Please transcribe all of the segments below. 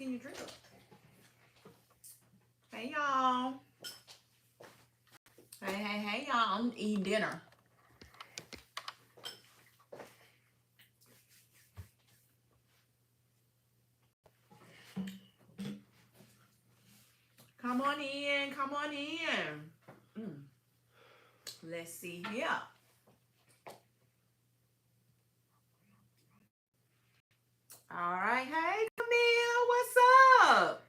getting your drink up. Hey, y'all. Hey, y'all. I'm eating dinner. Come on in. Come on in. Let's see here. All right. Hey, Camille. What's up?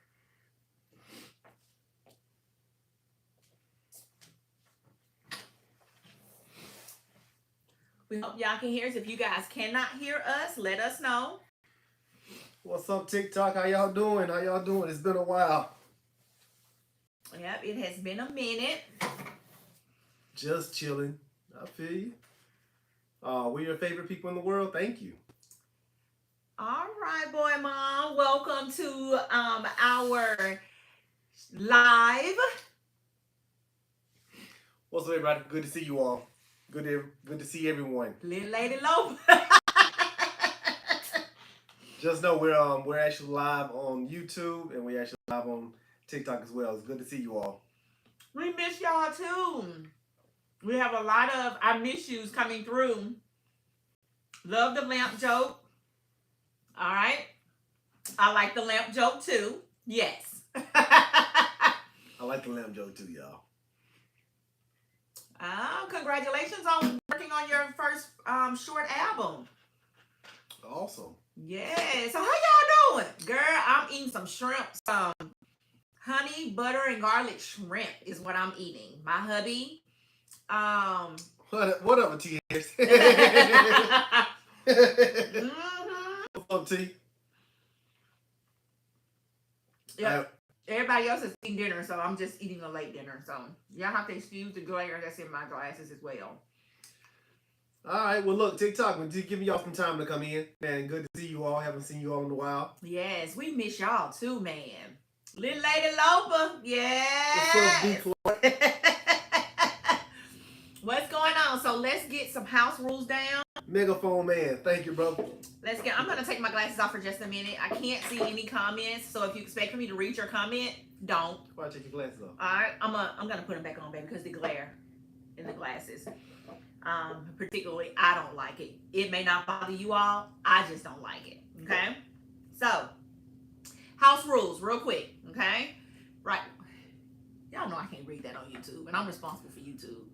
We hope y'all can hear us. If you guys cannot hear us, let us know. What's up, TikTok? How y'all doing? How y'all doing? It's been a while. Yep, it has been a minute. Just chilling. I feel you. We're your favorite people in the world. Thank you. All right, boy, mom. Welcome to our live. What's up, everybody? Good to see you all. Good to see everyone. Little Lady Lope. Just know we're actually live on YouTube and we're actually live on TikTok as well. It's good to see you all. We miss y'all too. We have a lot of I miss yous coming through. Love the lamp joke. All right. I like the lamp joke too. Yes. I like the lamp joke too, y'all. Congratulations on working on your first short album. Awesome. Yeah. So how y'all doing? Girl, I'm eating some shrimp. Some honey, butter, and garlic shrimp is what I'm eating. My hubby. What up, T? What's up, T? Yeah. Everybody else is eating dinner, so I'm just eating a late dinner. So y'all have to excuse the glare that's in my glasses as well. All right. Well, look, TikTok, we're just giving y'all some time to come in. Man, good to see you all. Haven't seen you all in a while. Yes, we miss y'all too, man. Little Lady Lopa. Yes. What's up, B. What's going on? So let's get some house rules down. Megaphone man. Thank you, bro. I'm going to take my glasses off for just a minute. I can't see any comments, so if you expect for me to read your comment, don't. Why take your glasses off? All right, I'm going to put them back on, baby, because the glare in the glasses. Particularly, I don't like it. It may not bother you all. I just don't like it. Okay? So, house rules, real quick. Okay? Right. Y'all know I can't read that on YouTube, and I'm responsible for YouTube.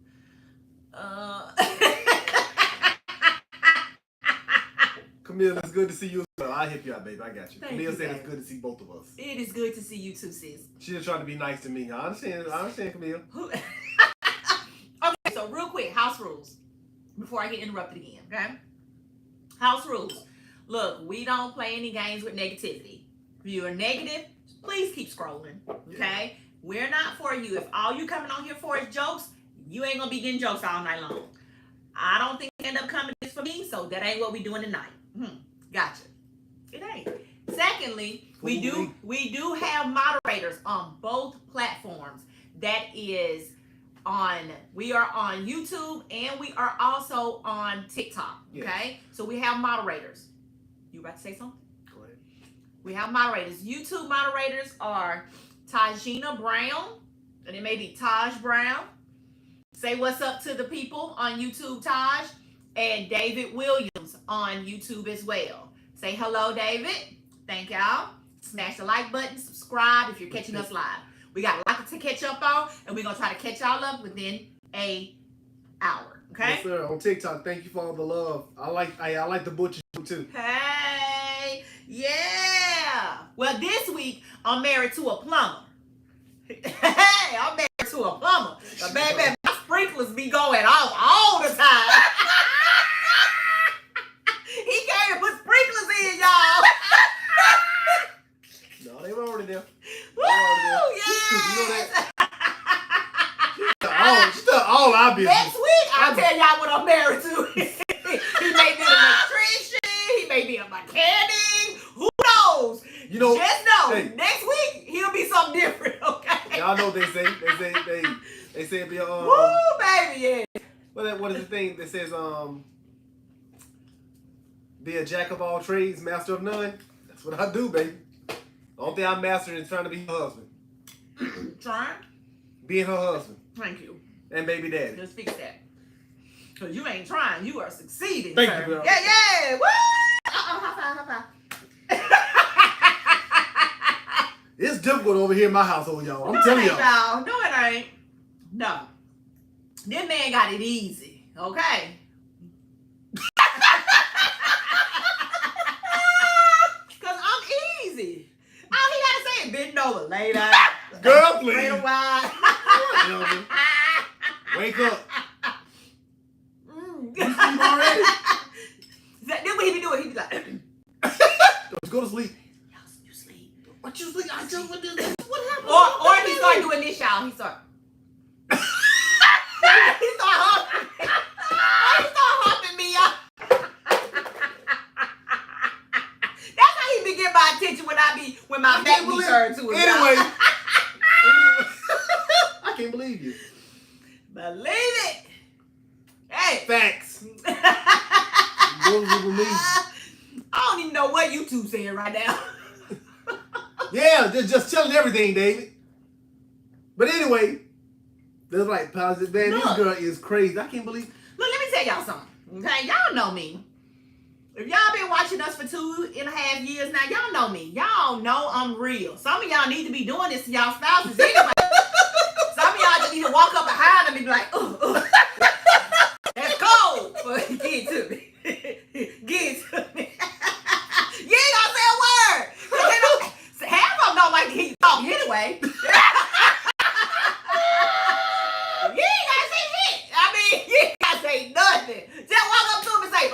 Camille, it's good to see you. I'll hit you out, baby. I got you. Thank Camille you, said baby. It's good to see both of us. It is good to see you too, sis. She's just trying to be nice to me. I understand, Camille. Okay, so real quick, house rules. Before I get interrupted again, okay? House rules. Look, we don't play any games with negativity. If you are negative, please keep scrolling, okay? Yeah. We're not for you. If all you coming on here for is jokes, you ain't gonna be getting jokes all night long. I don't think they end up coming this for me, so that ain't what we doing tonight. Gotcha. It ain't. Secondly, we do have moderators on both platforms. That is we are on YouTube and we are also on TikTok. Okay? Yes. So we have moderators. You about to say something? Go ahead. We have moderators. YouTube moderators are Tajina Brown, and it may be Taj Brown. Say what's up to the people on YouTube, Taj. And David Williams on YouTube as well. Say hello, David. Thank y'all. Smash the like button, subscribe if you're catching us live. We got a lot to catch up on, and we're going to try to catch y'all up within an hour. Okay? Yes, sir. On TikTok, thank you for all the love. I like the butcher too. Hey, yeah. Well, this week, I'm married to a plumber. Hey, I'm married to a plumber. But baby, my sprinklers be going off all the time. He came to put sprinklers in, y'all. No, they were already there. Woo, yes. She's done all our business. Next week, I'll tell y'all what I'm married to. He may be an electrician. He may be a mechanic. Who knows? You know, just know, next week, he'll be something different, okay? Y'all know what they say. They say be woo, baby, yeah. What is the thing that says be a jack of all trades, master of none? That's what I do, baby. The only thing I'm mastering is trying to be her husband. Trying? Being her husband. Thank you. And baby daddy. Just fix that. Because you ain't trying. You are succeeding, Thank sir. you, girl. Yeah, yeah. Woo! High five. It's difficult over here in my household, y'all. I'm telling y'all. No, it ain't. No. This man got it easy. Okay? Because I'm easy. All he got to say is bend over, lay down. Girl, please. Lay wide. Wake up. You sleep already? Then what he be doing? He be like, Let's go to sleep. You sleep. What you sleep? I just went this. What happened? Or if he start doing this, y'all, he start. He start humping me up. That's how he be getting my attention when my back be turned to him. Anyway. I can't believe you. Believe it. Hey. Facts. I don't even know what you two saying right now. Yeah, they're just telling everything, David. But anyway, they're like positive. Man, Look. this girl is crazy. I can't believe. Look, let me tell y'all something. Okay, y'all know me. If y'all been watching us for 2.5 years now, y'all know me. Y'all know I'm real. Some of y'all need to be doing this to y'all spouses anyway. Some of y'all just need to walk up behind them and be like, that's cold. But get it to me. Get it to me. You ain't gonna say a word. Half of them don't like to hear you talk anyway. You ain't gotta say shit. I mean, you ain't gotta say nothing. Just walk up to him and say,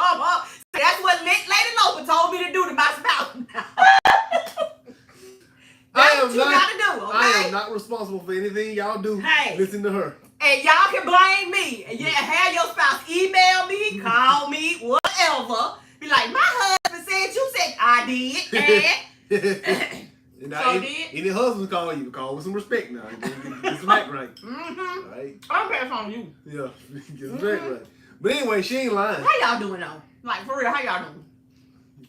that's what Lady Loper told me to do to my spouse. That's what you gotta do, okay? I am not responsible for anything y'all do. Hey. Listen to her. And y'all can blame me. And have your spouse email me, call me, whatever. Be like, my husband said you said I did. And Any husbands call you, call with some respect now. Get some act right. Mm-hmm. All right. I'm passing on you. Yeah, get some act right. But anyway, she ain't lying. How y'all doing though? Like for real, how y'all doing?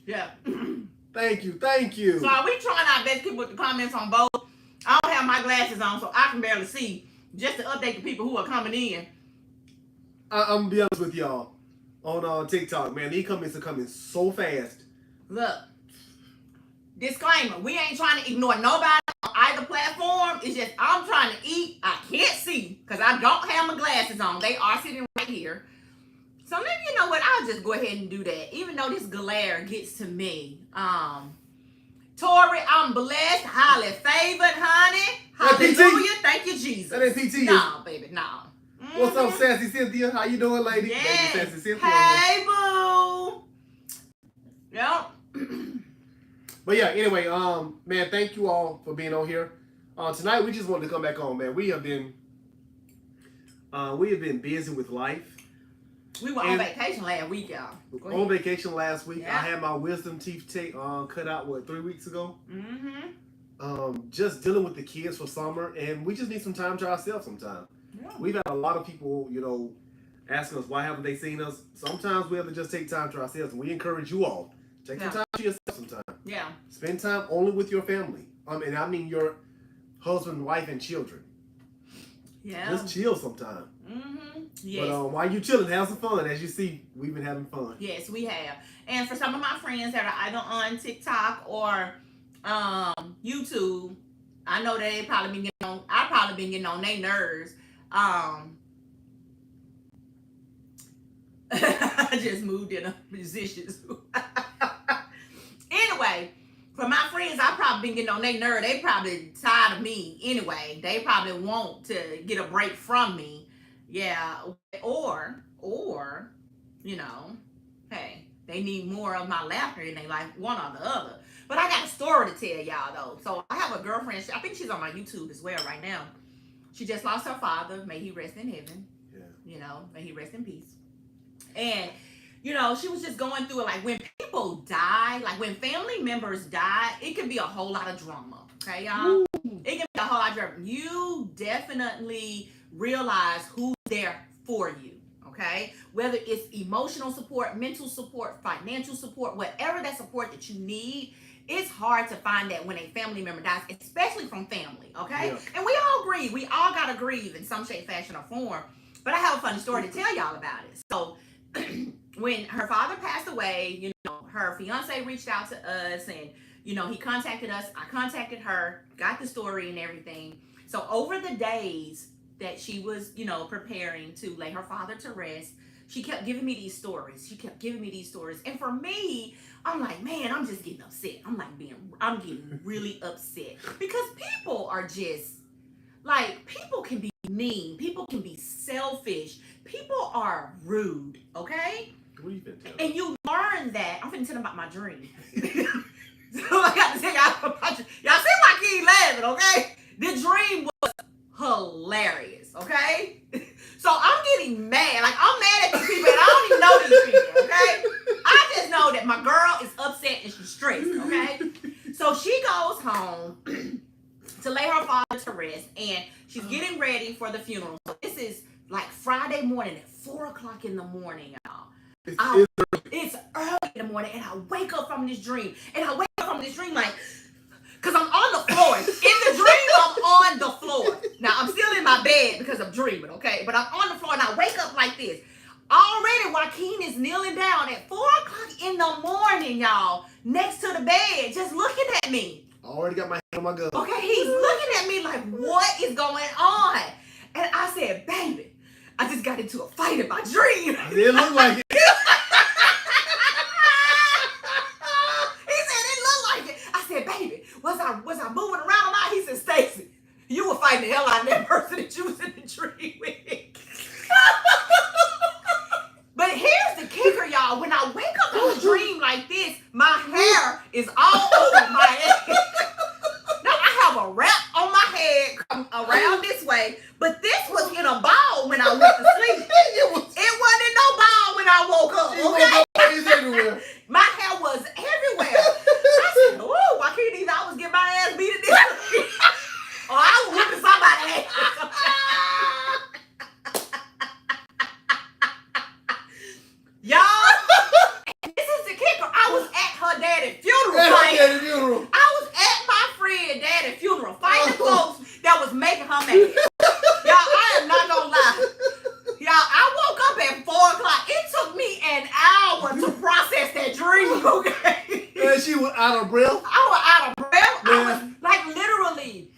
Yeah. Thank you. So we trying our best to keep with the comments on both. I don't have my glasses on, so I can barely see. Just to update the people who are coming in. I'm gonna be honest with y'all. On TikTok, man, these comments are coming so fast. Look. Disclaimer, we ain't trying to ignore nobody on either platform. It's just I'm trying to eat. I can't see because I don't have my glasses on. They are sitting right here. So maybe you know what? I'll just go ahead and do that. Even though this glare gets to me. Tori, I'm blessed, highly favored, honey. Hallelujah. Thank you, Jesus. That ain't PT. No, baby, no. Mm-hmm. What's up, Sassy Cynthia? How you doing, lady? Yes. Sassy Cynthia. Hey, boo. Yep. But yeah, anyway, man, thank you all for being on here. Tonight we just wanted to come back on, man. We have been busy with life. We were on vacation last week, y'all. On vacation last week. Yeah. I had my wisdom teeth cut out 3 weeks ago. Mm-hmm. Just dealing with the kids for summer, and we just need some time to ourselves sometime. Yeah. We've had a lot of people, asking us why haven't they seen us. Sometimes we have to just take time to ourselves, and we encourage you all. Take some time to yourself sometime. Yeah. Spend time only with your family. And I mean your husband, wife, and children. Yeah. Just chill sometime. Mm-hmm. Yes. But while you chilling, have some fun. As you see, we've been having fun. Yes, we have. And for some of my friends that are either on TikTok or YouTube, I know that I've probably been getting on their nerves. I just moved in a position. Anyway, for my friends, I probably been getting on their nerve. They probably tired of me anyway. They probably want to get a break from me. Yeah. Or, hey, they need more of my laughter in their life, one or the other. But I got a story to tell y'all though. So I have a girlfriend. I think she's on my YouTube as well right now. She just lost her father. May he rest in heaven. Yeah. May he rest in peace. And, she was just going through it. Like when people die, like when family members die, it can be a whole lot of drama. Okay, y'all? Ooh. It can be a whole lot of drama. You definitely realize who's there for you. Okay? Whether it's emotional support, mental support, financial support, whatever that support that you need, it's hard to find that when a family member dies, especially from family, okay? Yeah. And we all grieve. We all got to grieve in some shape, fashion, or form. But I have a funny story to tell y'all about it. So when her father passed away, you know, her fiance reached out to us and, you know, he contacted us. I contacted her, got the story and everything. So over the days that she was, you know, preparing to lay her father to rest, she kept giving me these stories. And for me, I'm like, man, I'm just getting upset. I'm getting really upset because people are just like, people can be mean. People can be selfish. People are rude, okay? What are you finna tell And you learn that. I'm finna tell them about my dream. So I got to tell y'all about y'all see why I keep laughing, okay? The dream was hilarious, okay? So I'm getting mad. Like, I'm mad at these people and I don't even know these people, okay? I just know that my girl is upset and she's stressed, okay? So she goes home to lay her father to rest and she's getting ready for the funeral. So this is like Friday morning at 4 o'clock in the morning, y'all. It's early in the morning and I wake up from this dream. Like, because I'm on the floor. In the dream, I'm on the floor. Now, I'm still in my bed because I'm dreaming, okay? But I'm on the floor and I wake up like this. Already, Joaquin is kneeling down at 4 o'clock in the morning, y'all, next to the bed, just looking at me. I already got my hand on my gun. Okay, he's looking at me like, what is going on? And I said, baby, I just got into a fight in my dream. It looked like it. Baby, was I moving around a lot? He said, Stacy, you were fighting the hell out of that person that you was in the dream with. But here's the kicker, y'all. When I wake up in a dream like this, my hair is all over my head. Now I have a wrap on my head around this way, but this was in a ball when I went to sleep. It wasn't in no ball when I woke up. Okay? My hair was everywhere. I said, oh, why can't even I was getting my ass beat in this? Or I was whipping somebody's ass. Y'all, this is the kicker. I was at her daddy's funeral. I was at my friend daddy's funeral fighting folks that was making her mad. Y'all, I am not gonna lie. Y'all, I woke up at 4 o'clock. It took me an hour to process that dream, okay? And she was out of breath. I was out of breath. I was, like, literally,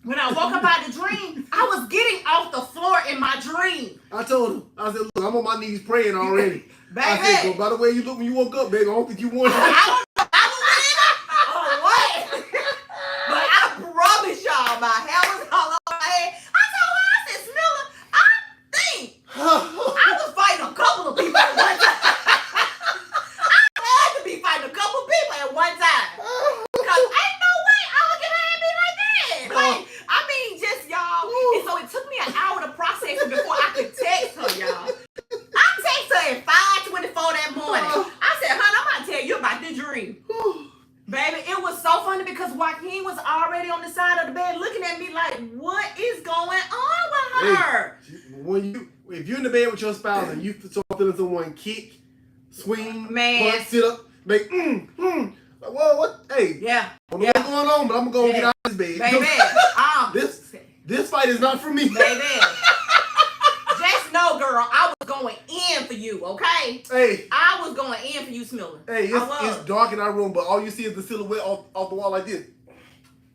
when I woke up out of the dream, I was getting off the floor in my dream. I told him, I said, look, I'm on my knees praying already. Baby. I said, so by the way you look when you woke up, baby, I don't think you wanted I was or what? But I promise y'all, my hair was all over my head. I told her, I said, Smilla, I think I was fighting a couple of people at one time. I had to be fighting a couple of people at one time. Because ain't no way I would get mad at me like that. Like, I mean, just y'all. And so it took me an hour to process it before I could text her, y'all. I texted her at 5:24 that morning. I said, honey, I'm about to tell you about this dream. Baby, it was so funny because Joaquin was already on the side of the bed looking at me like, what is going on with her? If you're in the bed with your spouse and you start feeling someone kick, swing, Man. punch, sit up, make, like, well, what? Hey, Yeah. I don't know what's going on, but I'm going to get out of this bed. Baby, this fight is not for me. Baby. Just know, girl, I was going in for you, okay? Hey. I was going in for you, Smilla. Hey, it's dark in our room, but all you see is the silhouette off the wall like this.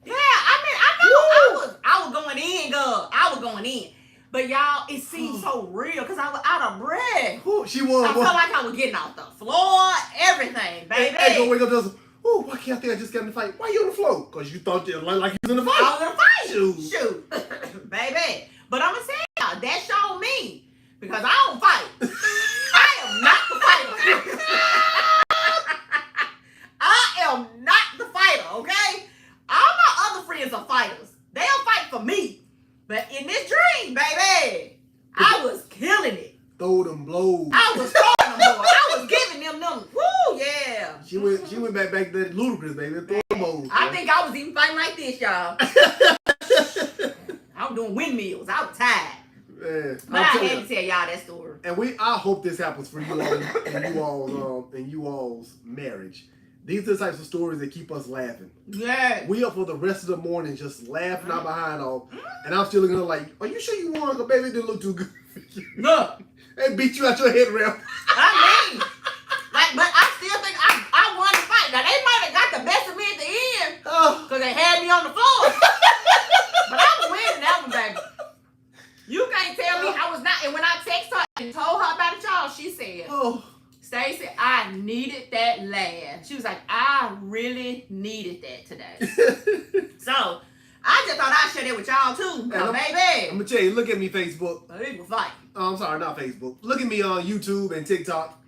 Yeah, I mean, I know I was going in, girl. I was going in. But y'all, it seemed so real because I was out of breath. She was. I felt like I was getting off the floor, everything, baby. Hey, go wake up and say, oh, why can't I think I just got in the fight? Why you on the floor? Because you thought you like you was in the fight. I was in the fight. Shoot. Baby. But I'm going to say, y'all, that showed me because I don't fight. I am not the fighter. I am not the fighter, okay? All my other friends are fighters. They'll fight for me. But in this dream, baby, I was killing it. Throw them blows. I was throwing them blows. I was giving them. Woo, yeah. She went back to that ludicrous, baby. Throw them blows. I think I was even fighting like this, y'all. I was doing windmills. I was tired. Man, but I had to tell y'all that story. And I hope this happens for you all in you all's marriage. These are the types of stories that keep us laughing. Yes. We up for the rest of the morning just laughing our behind off. And I'm still looking at her like, are you sure you won? Because baby, it didn't look too good for you. Look. They beat you out your head rail. I mean, but I still think I won the fight. Now, they might have got the best of me at the end because they had me on the floor. But I was winning that one, baby. You can't tell me I was not. And when I texted her and told her about it, y'all, she said, Stacey, I needed that laugh. She was like, I really needed that today. So, I just thought I'd share that with y'all too. Baby. I'm going to tell you, look at me, Facebook. They were fighting. I'm sorry, not Facebook. Look at me on YouTube and TikTok.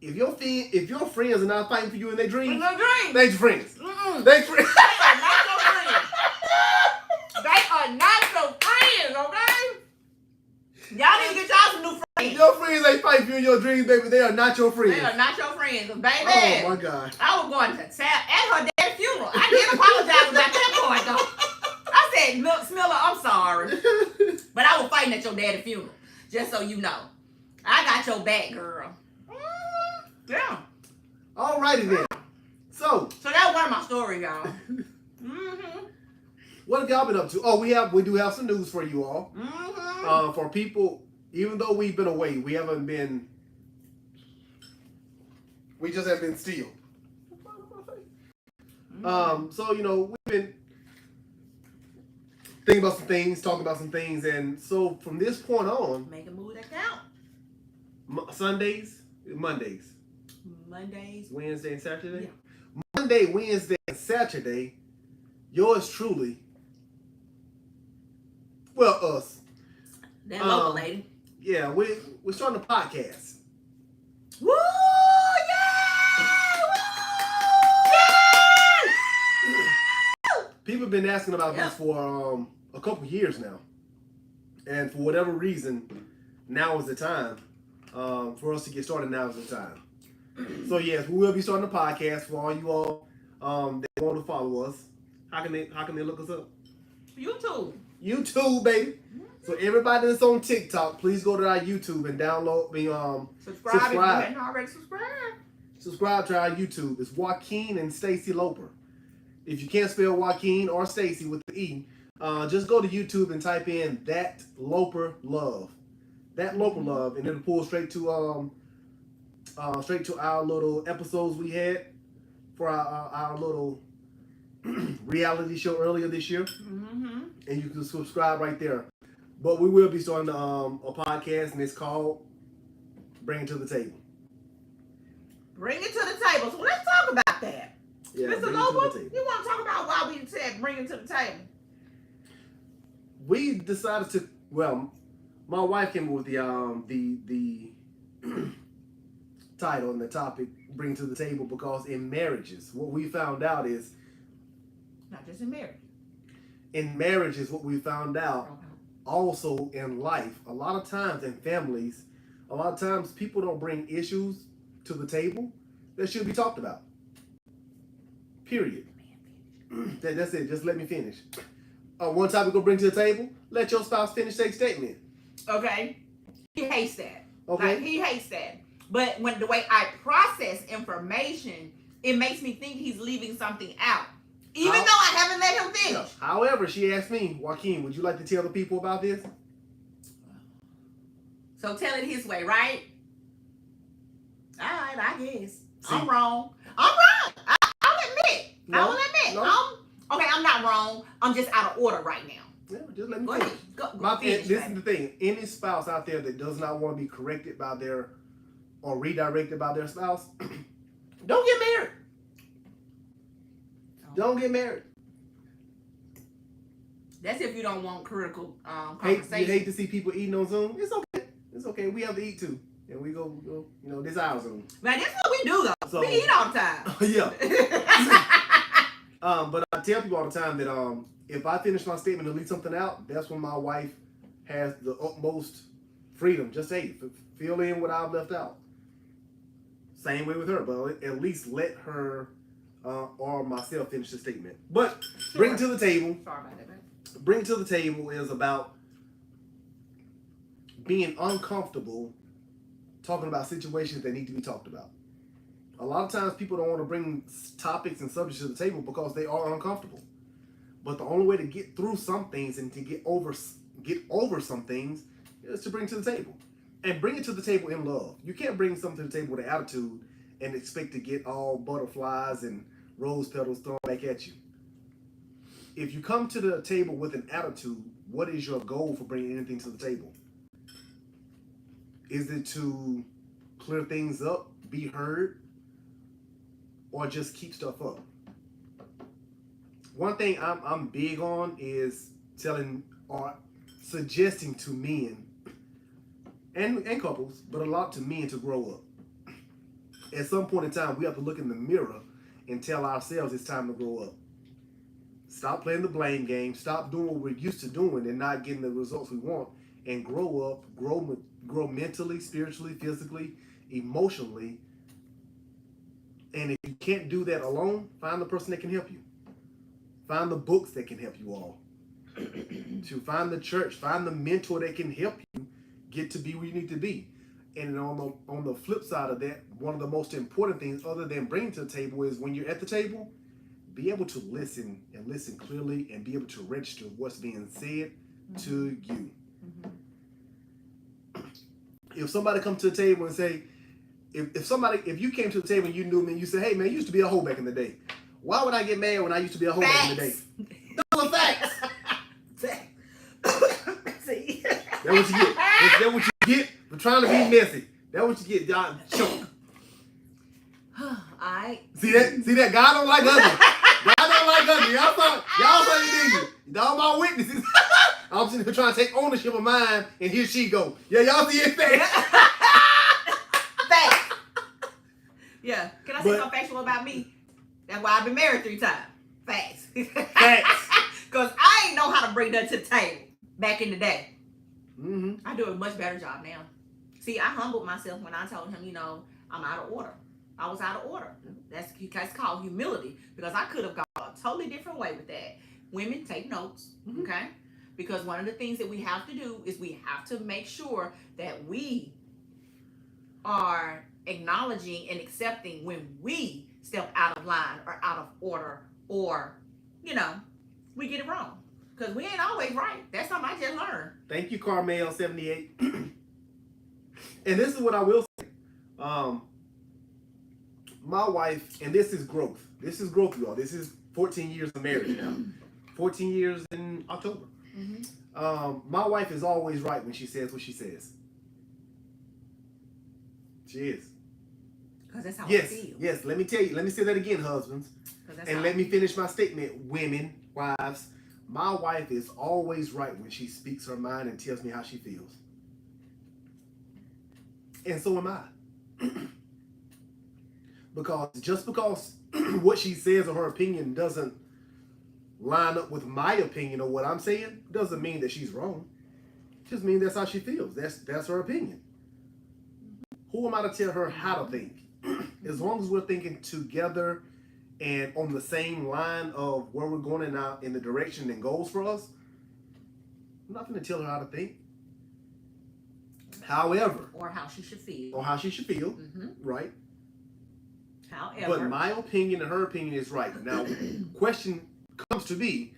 If your friends are not fighting for you in their dreams, they ain't your friends. They ain't friends. They are not your friends. They are not your friends, okay? Y'all need to get y'all some new friends. If your friends ain't fighting for you in your dreams, baby, they are not your friends. They are not your friends, baby. Oh my God. I was going to tap at her dad's funeral. I did apologize about that point though. I said, look, Smilla, I'm sorry. But I was fighting at your dad's funeral. Just so you know. I got your back, girl. Yeah. Alrighty then. So that was one of my stories, y'all. What have y'all been up to? Oh, we do have some news for you all. For people, even though we've been away, we just have been still. So we've been thinking about some things, talking about some things, and so from this point on, make a move that count. Sundays, Mondays, Wednesday, and Saturday. Yeah. Monday, Wednesday, and Saturday. Yours truly. Well, us. That local lady. Yeah, we're starting a podcast. Woo! Yeah! Woo! Yeah! People have been asking about this for a couple years now, and for whatever reason, now is the time for us to get started. Now is the time. So yes, we will be starting a podcast for all you all that want to follow us. How can they look us up? YouTube, baby. So everybody that's on TikTok, please go to our YouTube and download subscribe if you haven't already subscribed. Subscribe to our YouTube. It's Joaquin and Stacey Loper. If you can't spell Joaquin or Stacey with the E, just go to YouTube and type in That Loper Love. That Loper Love, and it'll pull straight to our little episodes we had for our little reality show earlier this year. And you can subscribe right there. But we will be starting a podcast, and it's called Bring It to the Table. Bring it to the table. So let's talk about that. Yeah, Mr. Noble, you want to talk about why we said bring it to the table? We decided to. Well, my wife came up with the title and the topic "Bring to the Table" because in marriages, what we found out is not just in marriage. In marriages, what we found out, also in life, a lot of times in families, a lot of times people don't bring issues to the table that should be talked about. Period. That's it. Just let me finish. One topic we'll bring to the table, let your spouse finish their statement. Okay. He hates that. Okay. Like, he hates that. But when the way I process information, it makes me think he's leaving something out. Even though I haven't let him finish. Yeah. However, she asked me, Joaquin, would you like to tell the people about this? So tell it his way, right? All right, I guess. See? I'm wrong. I'm wrong. I'll admit. No, I will admit. no. I'm not wrong. I'm just out of order right now. Yeah, just let me Go finish. ahead. Go finish, this is the thing. Any spouse out there that does not want to be corrected by their or redirected by their spouse, don't get married. Don't get married. That's if you don't want critical conversation. You hate to see people eating on Zoom? It's okay. It's okay. We have to eat too. And we go this our Zoom. Man, that's what we do though. So, we eat all the time. Yeah. But I tell people all the time that if I finish my statement and leave something out, that's when my wife has the utmost freedom. Just say, fill in what I've left out. Same way with her, but at least let her or myself finish the statement. But bring it to the table. Sorry about that, man. Bring it to the table is about being uncomfortable talking about situations that need to be talked about. A lot of times people don't want to bring topics and subjects to the table because they are uncomfortable. But the only way to get through some things and to get over some things is to bring to the table. And bring it to the table in love. You can't bring something to the table with an attitude and expect to get all butterflies and rose petals thrown back at you. If you come to the table with an attitude, what is your goal for bringing anything to the table? Is it to clear things up, be heard, or just keep stuff up? One thing I'm big on is telling or suggesting to men and couples, but a lot to men, to grow up. At some point in time, we have to look in the mirror and tell ourselves it's time to grow up. Stop playing the blame game. Stop doing what we're used to doing and not getting the results we want, and grow up, grow mentally, spiritually, physically, emotionally. And if you can't do that alone, find the person that can help you. Find the books that can help you all. To find the church, find the mentor that can help you get to be where you need to be. And on the flip side of that, one of the most important things other than bringing to the table is when you're at the table, be able to listen and listen clearly and be able to register what's being said to you. If somebody comes to the table and say, if you came to the table and you knew me and you said, hey man, you used to be a hoe back in the day. Why would I get mad when I used to be a hoe back in the day? Those are facts. See? That's what you get. That's what you get for trying to be messy. That's what you get, y'all. Choke. See that? God don't like ugly. God don't like ugly. Y'all saw it, didn't you? All my witnesses. I'm sitting here trying to take ownership of mine, and here she go. Yeah, y'all see it? Facts. Yeah. Can I say something factual about me? That's why I've been married 3 times. Facts. Facts. Because I ain't know how to bring that to the table back in the day. Mm-hmm. I do a much better job now. See, I humbled myself when I told him, I'm out of order. I was out of order. That's called humility, because I could have gone a totally different way with that. Women, take notes, okay? Because one of the things that we have to do is we have to make sure that we are acknowledging and accepting when we step out of line or out of order, or, we get it wrong. Because we ain't always right. That's something I just learned. Thank you, Carmel78. And this is what I will say. My wife, and this is growth. This is growth, y'all. This is 14 years of marriage now. 14 years in October. My wife is always right when she says what she says. She is. Because that's how I feel. Yes, let me tell you. Let me say that again, husbands. And let me finish my statement, women, wives. My wife is always right when she speaks her mind and tells me how she feels. And so am I. Because just because what she says or her opinion doesn't line up with my opinion or what I'm saying, doesn't mean that she's wrong. It just means that's how she feels. That's her opinion. Who am I to tell her how to think? As long as we're thinking together and on the same line of where we're going in the direction and goals for us, I'm not going to tell her how to think. However. Or how she should feel. Right? However. But my opinion and her opinion is right. Now, question comes to be,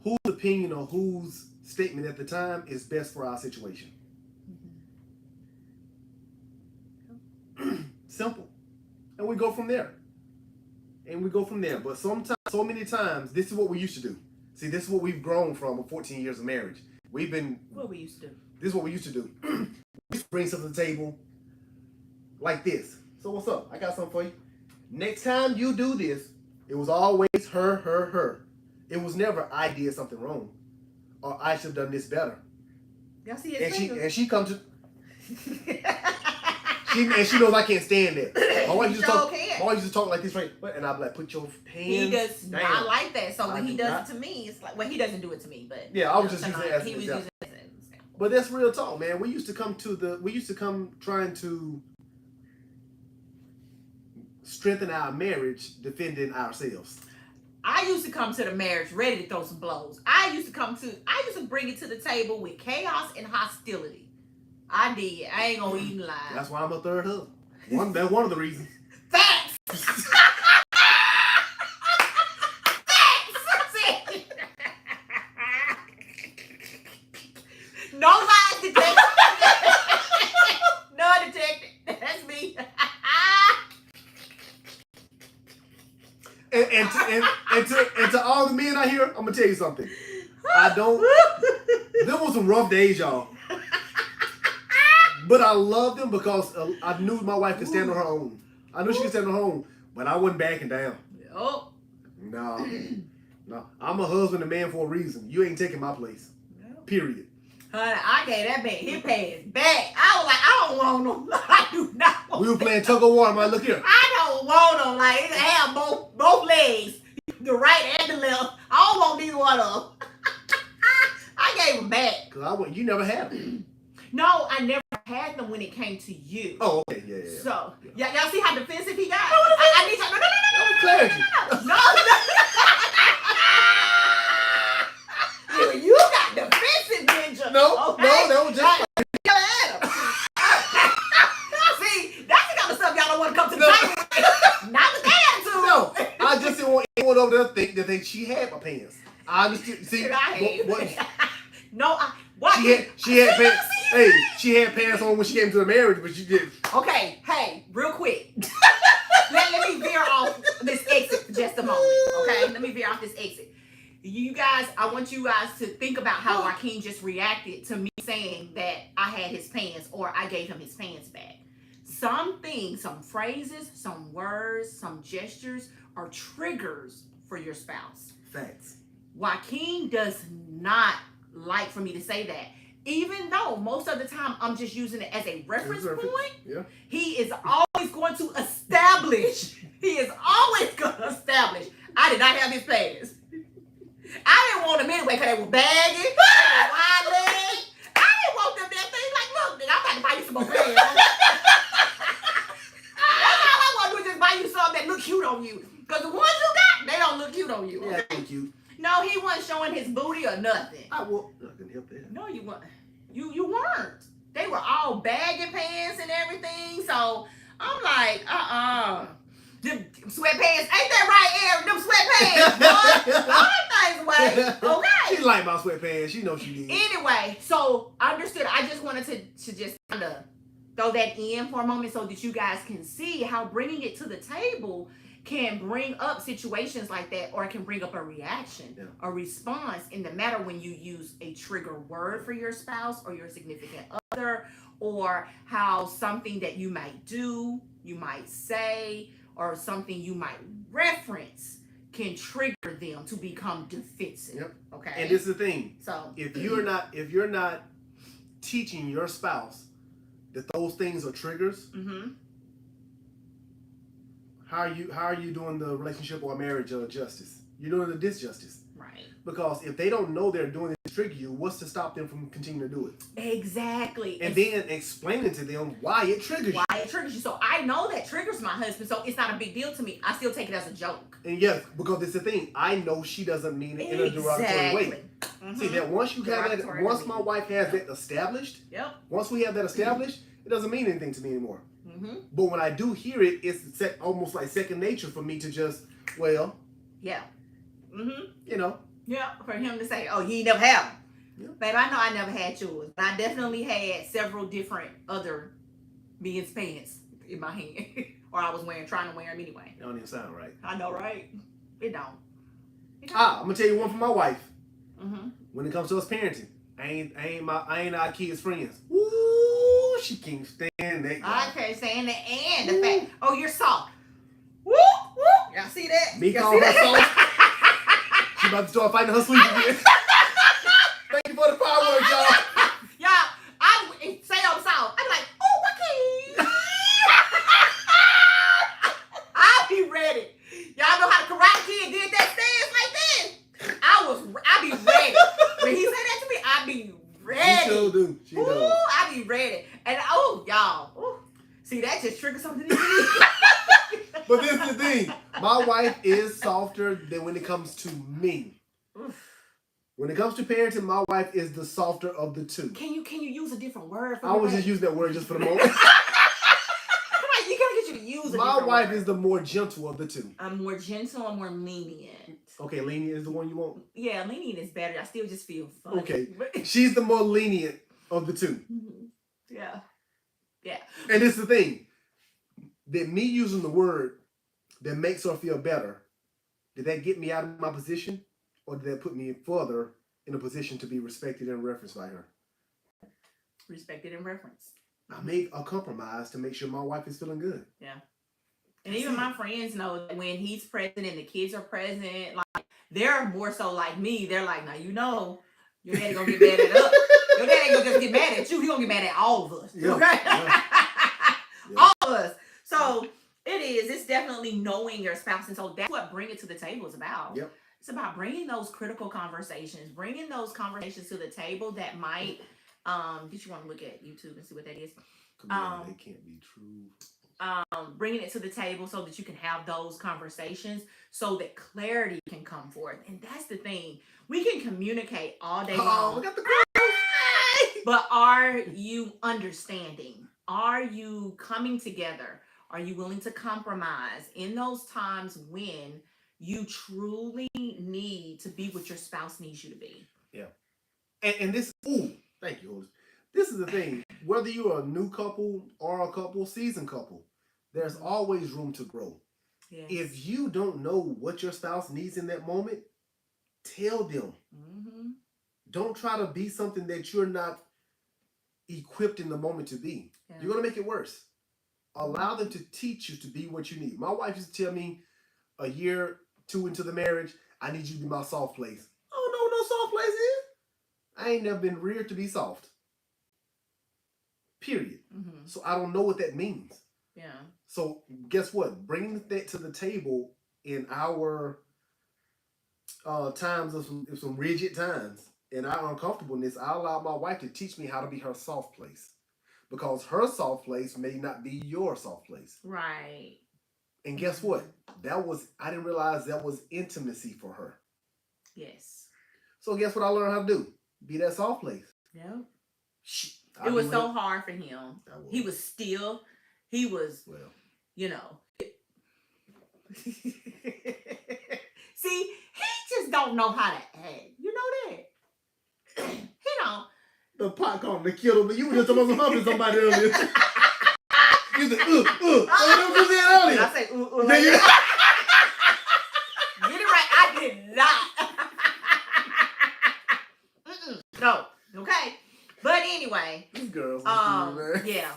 whose opinion or whose statement at the time is best for our situation? Simple. And we go from there. But sometimes, so many times, this is what we used to do. See, this is what we've grown from 14 years of marriage. What we used to do. This is what we used to do. We used to bring something to the table like this. So what's up? I got something for you. Next time you do this, it was always her. It was never I did something wrong, or I should have done this better. Y'all see it? And she comes to. She knows I can't stand that. My wife used to talk like this, right? And I'd be like, put your hands He does down. not like that. So when he does it to me, it's like, well, he doesn't do it to me, but yeah, I was just using it as an example. But that's real talk, man. We used to come trying to strengthen our marriage, defending ourselves. I used to come to the marriage ready to throw some blows. I used to bring it to the table with chaos and hostility. I did. I ain't gonna even lie. That's why I'm a third husband. That's one of the reasons. Facts. Facts. No lies detected. No detected. That's me. And to all the men out here, I'm gonna tell you something. There was some rough days, y'all. But I loved them because I knew my wife could stand on her own. I knew she could stand on her own, but I wasn't backing down. Oh. No. I'm a husband and man for a reason. You ain't taking my place. No. Period. Honey, I gave that man his pants back. I was like, I don't want them. I do not want We were playing tug of war. I'm like, look here. I don't want them. Like, it have both legs, the right and the left. I don't want neither one of them. I gave them back. Because you never had them. No, I never had them when it came to you. Oh, okay. Yeah. So, y'all see how defensive he got? I need y'all. No. Clarity. No. You got defensive, ninja. No, okay? no, that was just. See, that's the kind of stuff y'all don't want to come to the table with. Not with that attitude. No, I just didn't want anyone over there to think she had my pants. I understood. See, No, she had pants. Hey, she had pants on when she came to the marriage, but she did. Okay, hey, real quick. let me veer off this exit for just a moment. Okay, let me veer off this exit. You guys, I want you guys to think about how Joaquin just reacted to me saying that I had his pants or I gave him his pants back. Some things, some phrases, some words, some gestures are triggers for your spouse. Facts. Joaquin does not like for me to say that. Even though most of the time I'm just using it as a reference point, he is always going to establish. I did not have his pants. I didn't want them anyway because they were baggy, they were wide legs. I didn't want them damn things. Like, look, nigga, I'm about to buy you some more pants. That's all I want to do is just buy you some that look cute on you. Because the ones you got, they don't look cute on you. Yeah, they cute. No, he wasn't showing his booty or nothing. I couldn't help that. No, you weren't. You weren't. They were all baggy pants and everything. So I'm like, Them sweatpants, ain't that right, Aaron? Them sweatpants, boy. All them things away. Okay. She liked my sweatpants. She knows she did. Anyway, so I understood. I just wanted to just kind of throw that in for a moment so that you guys can see how bringing it to the table can bring up situations like that, or it can bring up a reaction, a response in the matter when you use a trigger word for your spouse or your significant other, or how something that you might do, you might say, or something you might reference can trigger them to become defensive. Yep. Okay. And this is the thing. So if you're not teaching your spouse that those things are triggers, how are you doing the relationship or marriage justice? You're doing the disjustice. Right. Because if they don't know they're doing it to trigger you, what's to stop them from continuing to do it? Exactly. And then explaining to them why it triggers you. Why it triggers you. So I know that triggers my husband, so it's not a big deal to me. I still take it as a joke. And yes, because it's the thing. I know she doesn't mean it in a derogatory way. See that once you have that, once my wife has that established, once we have that established, it doesn't mean anything to me anymore. But when I do hear it, it's almost like second nature for me to just, you know. Yeah, for him to say, oh, he never had them. Yeah. Babe, I know I never had yours, but I definitely had several different other men's pants in my hand. Or I was trying to wear them anyway. It don't even sound right. I know, right? It don't. I'm gonna tell you one from my wife. When it comes to us parenting, I ain't our kids' friends. Woo, she can't stand that. I can't stand that, and the fact, oh, you're soft. Woo, woo. Y'all see that? Me calling her soft. She about to start fighting her sleep again. Thank you for the fireworks, y'all. Y'all, I say I'm soft. I'm like, oh, Joaquin. I'll be ready. Y'all know how the Karate Kid did that stance like this? I be ready. When he said that to me, I be ready. She sure do. She does. I be ready. And y'all. Ooh. See, that just triggered something in me. But this is the thing. My wife is softer than when it comes to me. When it comes to parenting, my wife is the softer of the two. Can you use a different word for I was just using that word just for the moment. You a My different wife word. is the more gentle of the two. I'm more gentle. I'm more lenient. Okay, lenient is the one you want? Yeah, lenient is better. I still just feel funny. Okay. She's the more lenient of the two. Yeah. Yeah. And it's the thing. That me using the word that makes her feel better, did that get me out of my position? Or did that put me further in a position to be respected and referenced by her? Respected and referenced. I made a compromise to make sure my wife is feeling good. Yeah. And even my friends know that when he's present and the kids are present, like they're more so like me. They're like, now you know, your daddy gonna get mad at us. Your daddy ain't gonna just get mad at you. He gonna get mad at all of us. Yeah, Okay? yeah. All of us. So it's definitely knowing your spouse. And so that's what Bring It to the Table is about. Yep. It's about bringing those critical conversations, bringing those conversations to the table that might, did you want to look at YouTube and see what that is? They can't be true. Bringing it to the table so that you can have those conversations so that clarity can come forth. And that's the thing. We can communicate all day long. We got the But are you understanding? Are you coming together? Are you willing to compromise in those times when you truly need to be what your spouse needs you to be? Yeah. And this, thank you, Holy. This is the thing. Whether you're a new couple or a couple, seasoned couple, there's always room to grow. Yes. If you don't know what your spouse needs in that moment, tell them. Mm-hmm. Don't try to be something that you're not equipped in the moment to be. Yeah. You're going to make it worse. Allow them to teach you to be what you need. My wife used to tell me a year, 2 into the marriage, I need you to be my soft place. Oh, no soft place is. I ain't never been reared to be soft. Period. Mm-hmm. So I don't know what that means. Yeah. So guess what? Bringing that to the table in our times of some rigid times and our uncomfortableness, I allow my wife to teach me how to be her soft place. Because her soft place may not be your soft place. Right. And guess what? I didn't realize that was intimacy for her. Yes. So guess what I learned how to do? Be that soft place. Yeah. It was so hard for him. He was, well, you know. See, he just don't know how to act. You know that? He don't. The pot calling the killer, but you were just supposed to hump somebody earlier. You said, what you said earlier? Did I say, like that? Get it right. I did not. No. Okay. But anyway. These girls. Yeah.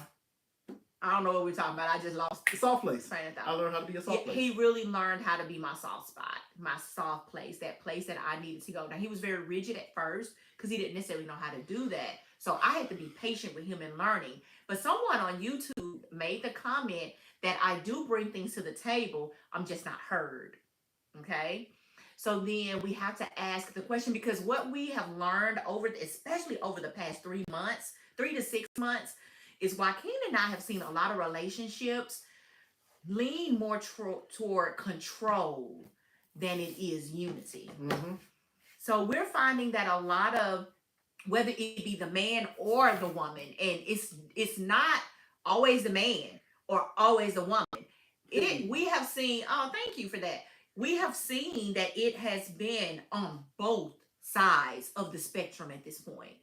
I don't know what we're talking about. I just lost the soft place. I learned how to be a soft place. He really learned how to be my soft spot, my soft place, that place that I needed to go. Now, he was very rigid at first because he didn't necessarily know how to do that. So I had to be patient with him in learning. But someone on YouTube made the comment that I do bring things to the table. I'm just not heard. Okay? So then we have to ask the question, because what we have learned especially over the past 3 months, 3 to 6 months, is why Ken and I have seen a lot of relationships lean more toward control than it is unity. Mm-hmm. So we're finding that a lot of, whether it be the man or the woman, and it's not always the man or always the woman. We have seen, thank you for that. We have seen that it has been on both sides of the spectrum at this point.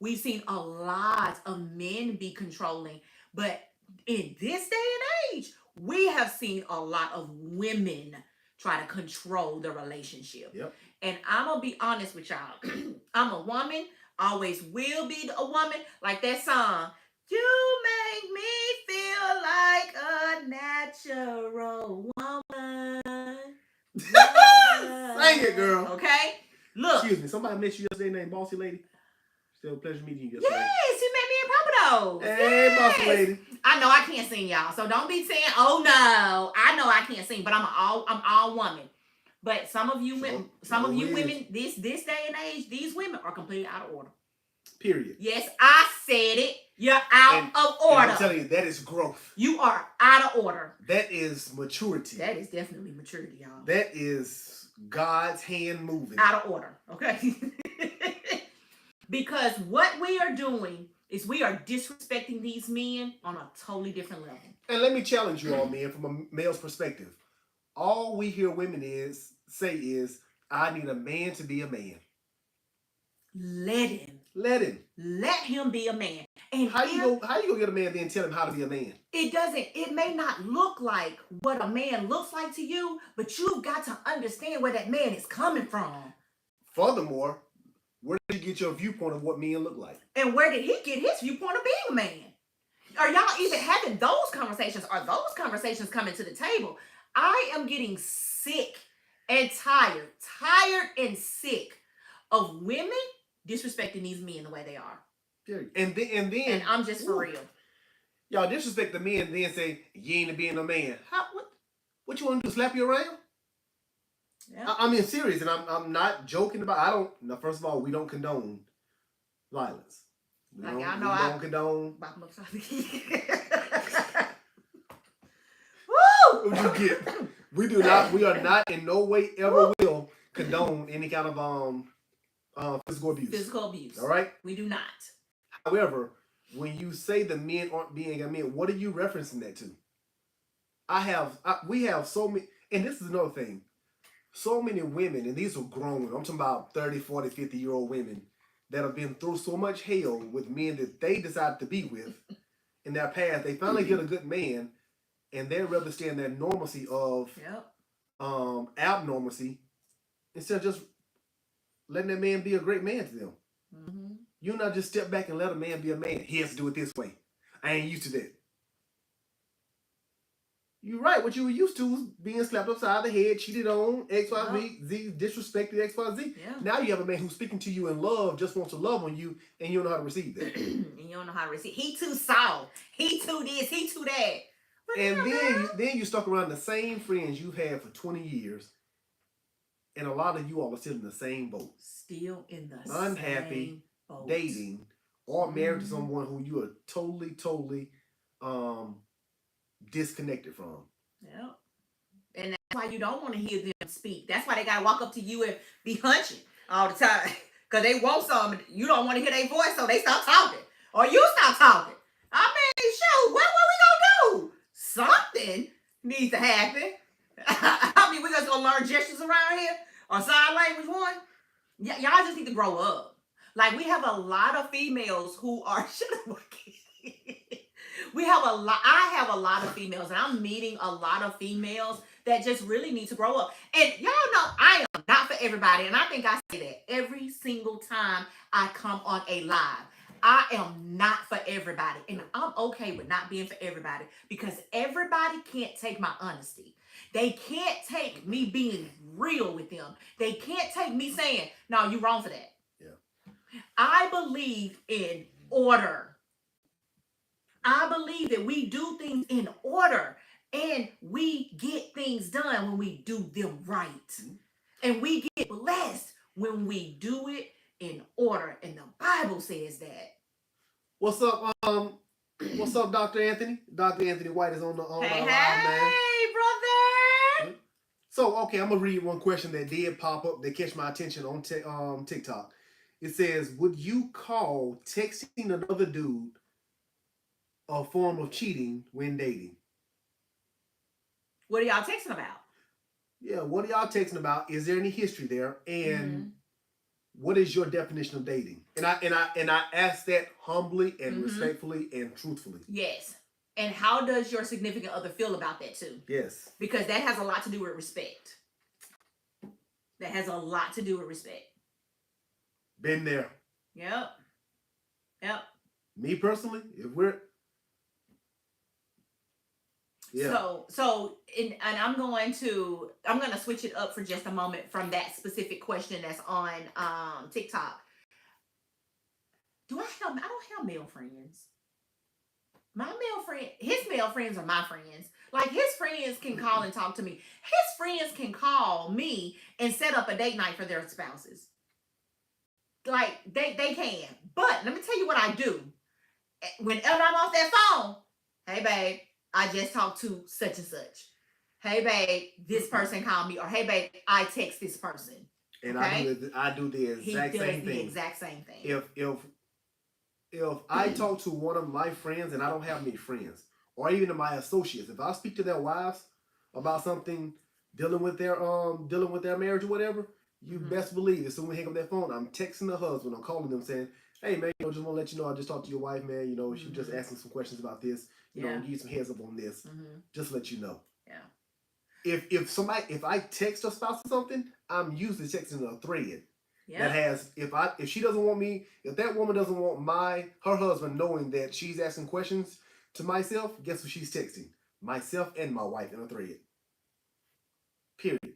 We've seen a lot of men be controlling, but in this day and age, we have seen a lot of women try to control the relationship. Yep. And I'm going to be honest with y'all. I'm a woman, always will be a woman. Like that song, you make me feel like a natural woman. Sing it, girl. Okay? Look. Excuse me, somebody met you yesterday named Bossy Lady? Still a pleasure meeting you yesterday. Yes, you met me in Papados. Hey, yes. Bossy Lady. I know I can't sing, y'all. So don't be saying, oh no. I know I can't sing, but I'm all woman. But some of you women, this day and age, these women are completely out of order. Period. Yes, I said it. You're out of order. And I'm telling you, that is growth. You are out of order. That is maturity. That is definitely maturity, y'all. That is God's hand moving. Out of order, okay? Because what we are doing is we are disrespecting these men on a totally different level. And let me challenge you all, men, from a male's perspective. All we hear women say is, I need a man to be a man. Let him. Let him. Let him be a man. And how you gonna get a man then tell him how to be a man? It may not look like what a man looks like to you, but you've got to understand where that man is coming from. Furthermore, where did you get your viewpoint of what men look like? And where did he get his viewpoint of being a man? Are y'all even having those conversations? Are those conversations coming to the table? I am getting sick and tired and sick of women disrespecting these men the way they are. And I'm just for real. Y'all disrespect the men and then say, you ain't being a man. What you want to do, slap you around? Yeah. I mean, serious, and I'm not joking about, first of all, we don't condone violence. We don't condone. Woo! You get. We are not in no way ever will condone any kind of physical abuse. Physical abuse. All right? We do not. However, when you say the men aren't being a man, what are you referencing that to? We have so many, and this is another thing. So many women, and these are grown women, I'm talking about 30, 40, 50-year-old women that have been through so much hell with men that they decided to be with in their past. They finally get a good man, and they'd rather stay in that normalcy of abnormalcy instead of just letting that man be a great man to them. Mm-hmm. You not just step back and let a man be a man. He has to do it this way. I ain't used to that. You're right. What you were used to was being slapped upside the head, cheated on, X, Y, Z, disrespected, X, Y, Z. Yeah. Now you have a man who's speaking to you in love, just wants to love on you, and you don't know how to receive that. And you don't know how to receive. He too soft. He too this. He too that. But and then you stuck around the same friends you've had for 20 years, and a lot of you all are still in the same boat. Still in the unhappy, same boat. Dating, or married to someone who you are totally disconnected from. Yeah. And that's why you don't want to hear them speak. That's why they gotta walk up to you and be hunching all the time. Because they want something. You don't want to hear their voice, so they stop talking. Or you stop talking. I mean, shoot, what we gonna do? Something needs to happen. I mean, we just gonna learn gestures around here? Or sign language one? Y'all just need to grow up. Like, we have a lot of females who are I have a lot of females, and I'm meeting a lot of females that just really need to grow up. And y'all know I am not for everybody, and I think I say that every single time I come on a live. I am not for everybody, and I'm okay with not being for everybody, because everybody can't take my honesty. They can't take me being real with them. They can't take me saying, no, you're wrong for that. Yeah. I believe in order. I believe that we do things in order, and we get things done when we do them right. Mm-hmm. And we get blessed when we do it in order. And the Bible says that. What's up, what's up, Dr. Anthony? Dr. Anthony White is on the live, man. Hey, brother. So, okay, I'm gonna read one question that did pop up that catch my attention on TikTok. It says, would you call texting another dude a form of cheating when dating? What are y'all texting about? Yeah, what are y'all texting about? Is there any history there? And what is your definition of dating? And I ask that humbly and respectfully and truthfully. Yes. And how does your significant other feel about that too? Yes. Because that has a lot to do with respect. That has a lot to do with respect. Been there. Yep. Me personally, if we're and I'm going to switch it up for just a moment from that specific question that's on TikTok. I don't have male friends. My male friend, his male friends are my friends. Like, his friends can call and talk to me. His friends can call me and set up a date night for their spouses. Like, they can. But let me tell you what I do. Whenever I'm off that phone, hey babe, I just talked to such and such. Hey babe, this person called me. Or hey babe, I text this person. And okay? I do the exact same thing. Exact same thing. If if I talk to one of my friends and I don't have many friends, or even to my associates, if I speak to their wives about something dealing with their marriage or whatever, you best believe as soon as we hang up that phone, I'm texting the husband, I'm calling them saying, "Hey man, just want to let you know I just talked to your wife, man. She just asking some questions about this. Give you some heads up on this. Just to let you know." Yeah. If I text a spouse or something, I'm usually texting a thread. Yeah. That has if she doesn't want me, if that woman doesn't want her husband knowing that she's asking questions to myself, guess what she's texting? Myself and my wife in a thread. Period.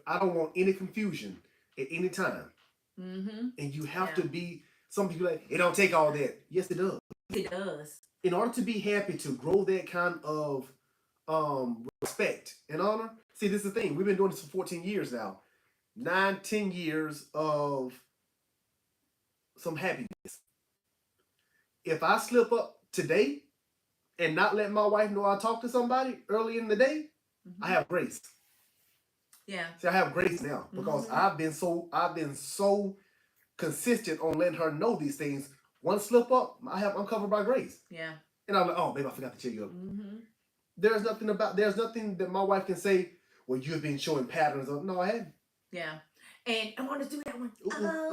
I don't want any confusion at any time. And you have to be, some people like, it don't take all that. Yes, it does. It does. In order to be happy, to grow that kind of respect and honor. See, this is the thing. We've been doing this for 14 years now. 9, 10 years of some happiness. If I slip up today and not let my wife know I talked to somebody early in the day, I have grace. Yeah. See, I have grace now because I've been so consistent on letting her know these things. One slip up, I'm covered by grace. Yeah. And I'm like, oh, babe, I forgot to check you up. There's nothing that my wife can say, well, you've been showing patterns of. No, I hadn't. Yeah. And I want to do that one.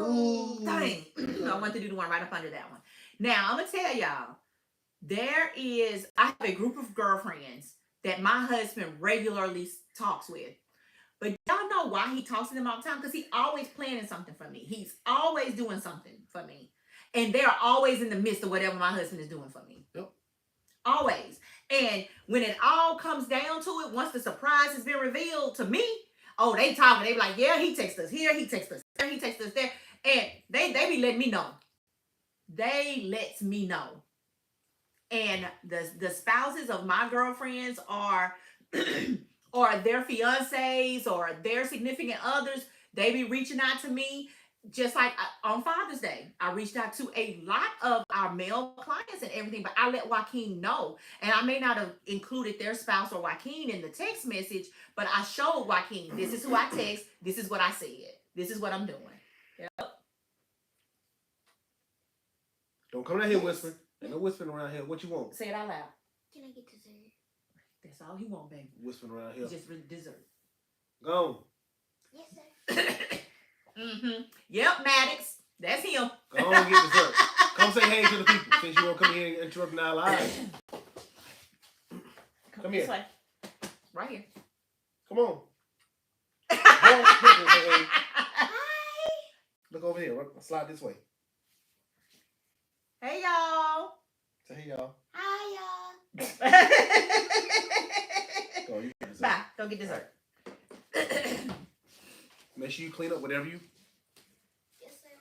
Ooh. Dang. I want to do the one right up under that one. Now, I'm going to tell y'all, I have a group of girlfriends that my husband regularly talks with. But y'all know why he talks to them all the time? Because he's always planning something for me. He's always doing something for me. And they're always in the midst of whatever my husband is doing for me. Yep. Always. And when it all comes down to it, once the surprise has been revealed to me, oh, they talking. They be like, yeah, he texts us here, he texts us there, he texts us there. And they be letting me know. They let me know. And the spouses of my girlfriends are or their fiancés or their significant others, they be reaching out to me. Just like on Father's Day, I reached out to a lot of our male clients and everything, but I let Joaquin know. And I may not have included their spouse or Joaquin in the text message, but I showed Joaquin, this is who I text, this is what I said, this is what I'm doing. Yep. Don't come down here whispering. Ain't no whispering around here. What you want? Say it out loud. Can I get dessert? That's all he want, baby. Whispering around here. Just really dessert. Go on. Yes, sir. Yep, Maddox. That's him. Go on and get dessert. Come say hey to the people since you won't come here and interrupt our lives. Come here. This way. Right here. Come on. Hi. Look over here. Slide this way. Hey, y'all. Say hey, y'all. Hi, y'all. Go, you get dessert. Bye. Go get dessert. Make sure you clean up whatever you. Yes, sir.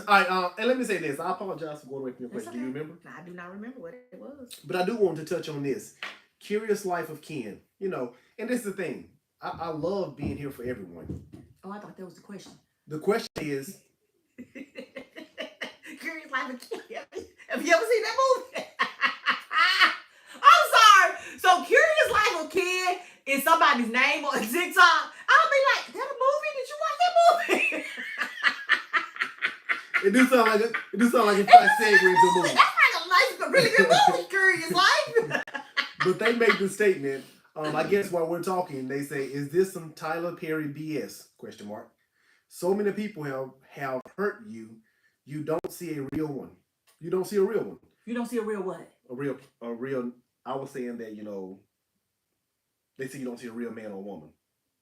All right, and let me say this. I apologize for going away from your question. Okay. Do you remember? I do not remember what it was. But I do want to touch on this. Curious Life of Ken. And this is the thing. I love being here for everyone. Oh, I thought that was the question. The question is, Curious Life of Ken. Have you ever seen that movie? I'm sorry. So Curious Life of Ken is somebody's name on TikTok. I'll be like, that a movie? Did you watch that movie? it do sound like it's a segue into a movie. That's like a really good movie, Curious Life. But they make the statement, I guess while we're talking, they say, is this some Tyler Perry BS? ? So many people have hurt you, you don't see a real one. You don't see a real one. You don't see a real what? A real, I was saying that, they say you don't see a real man or woman.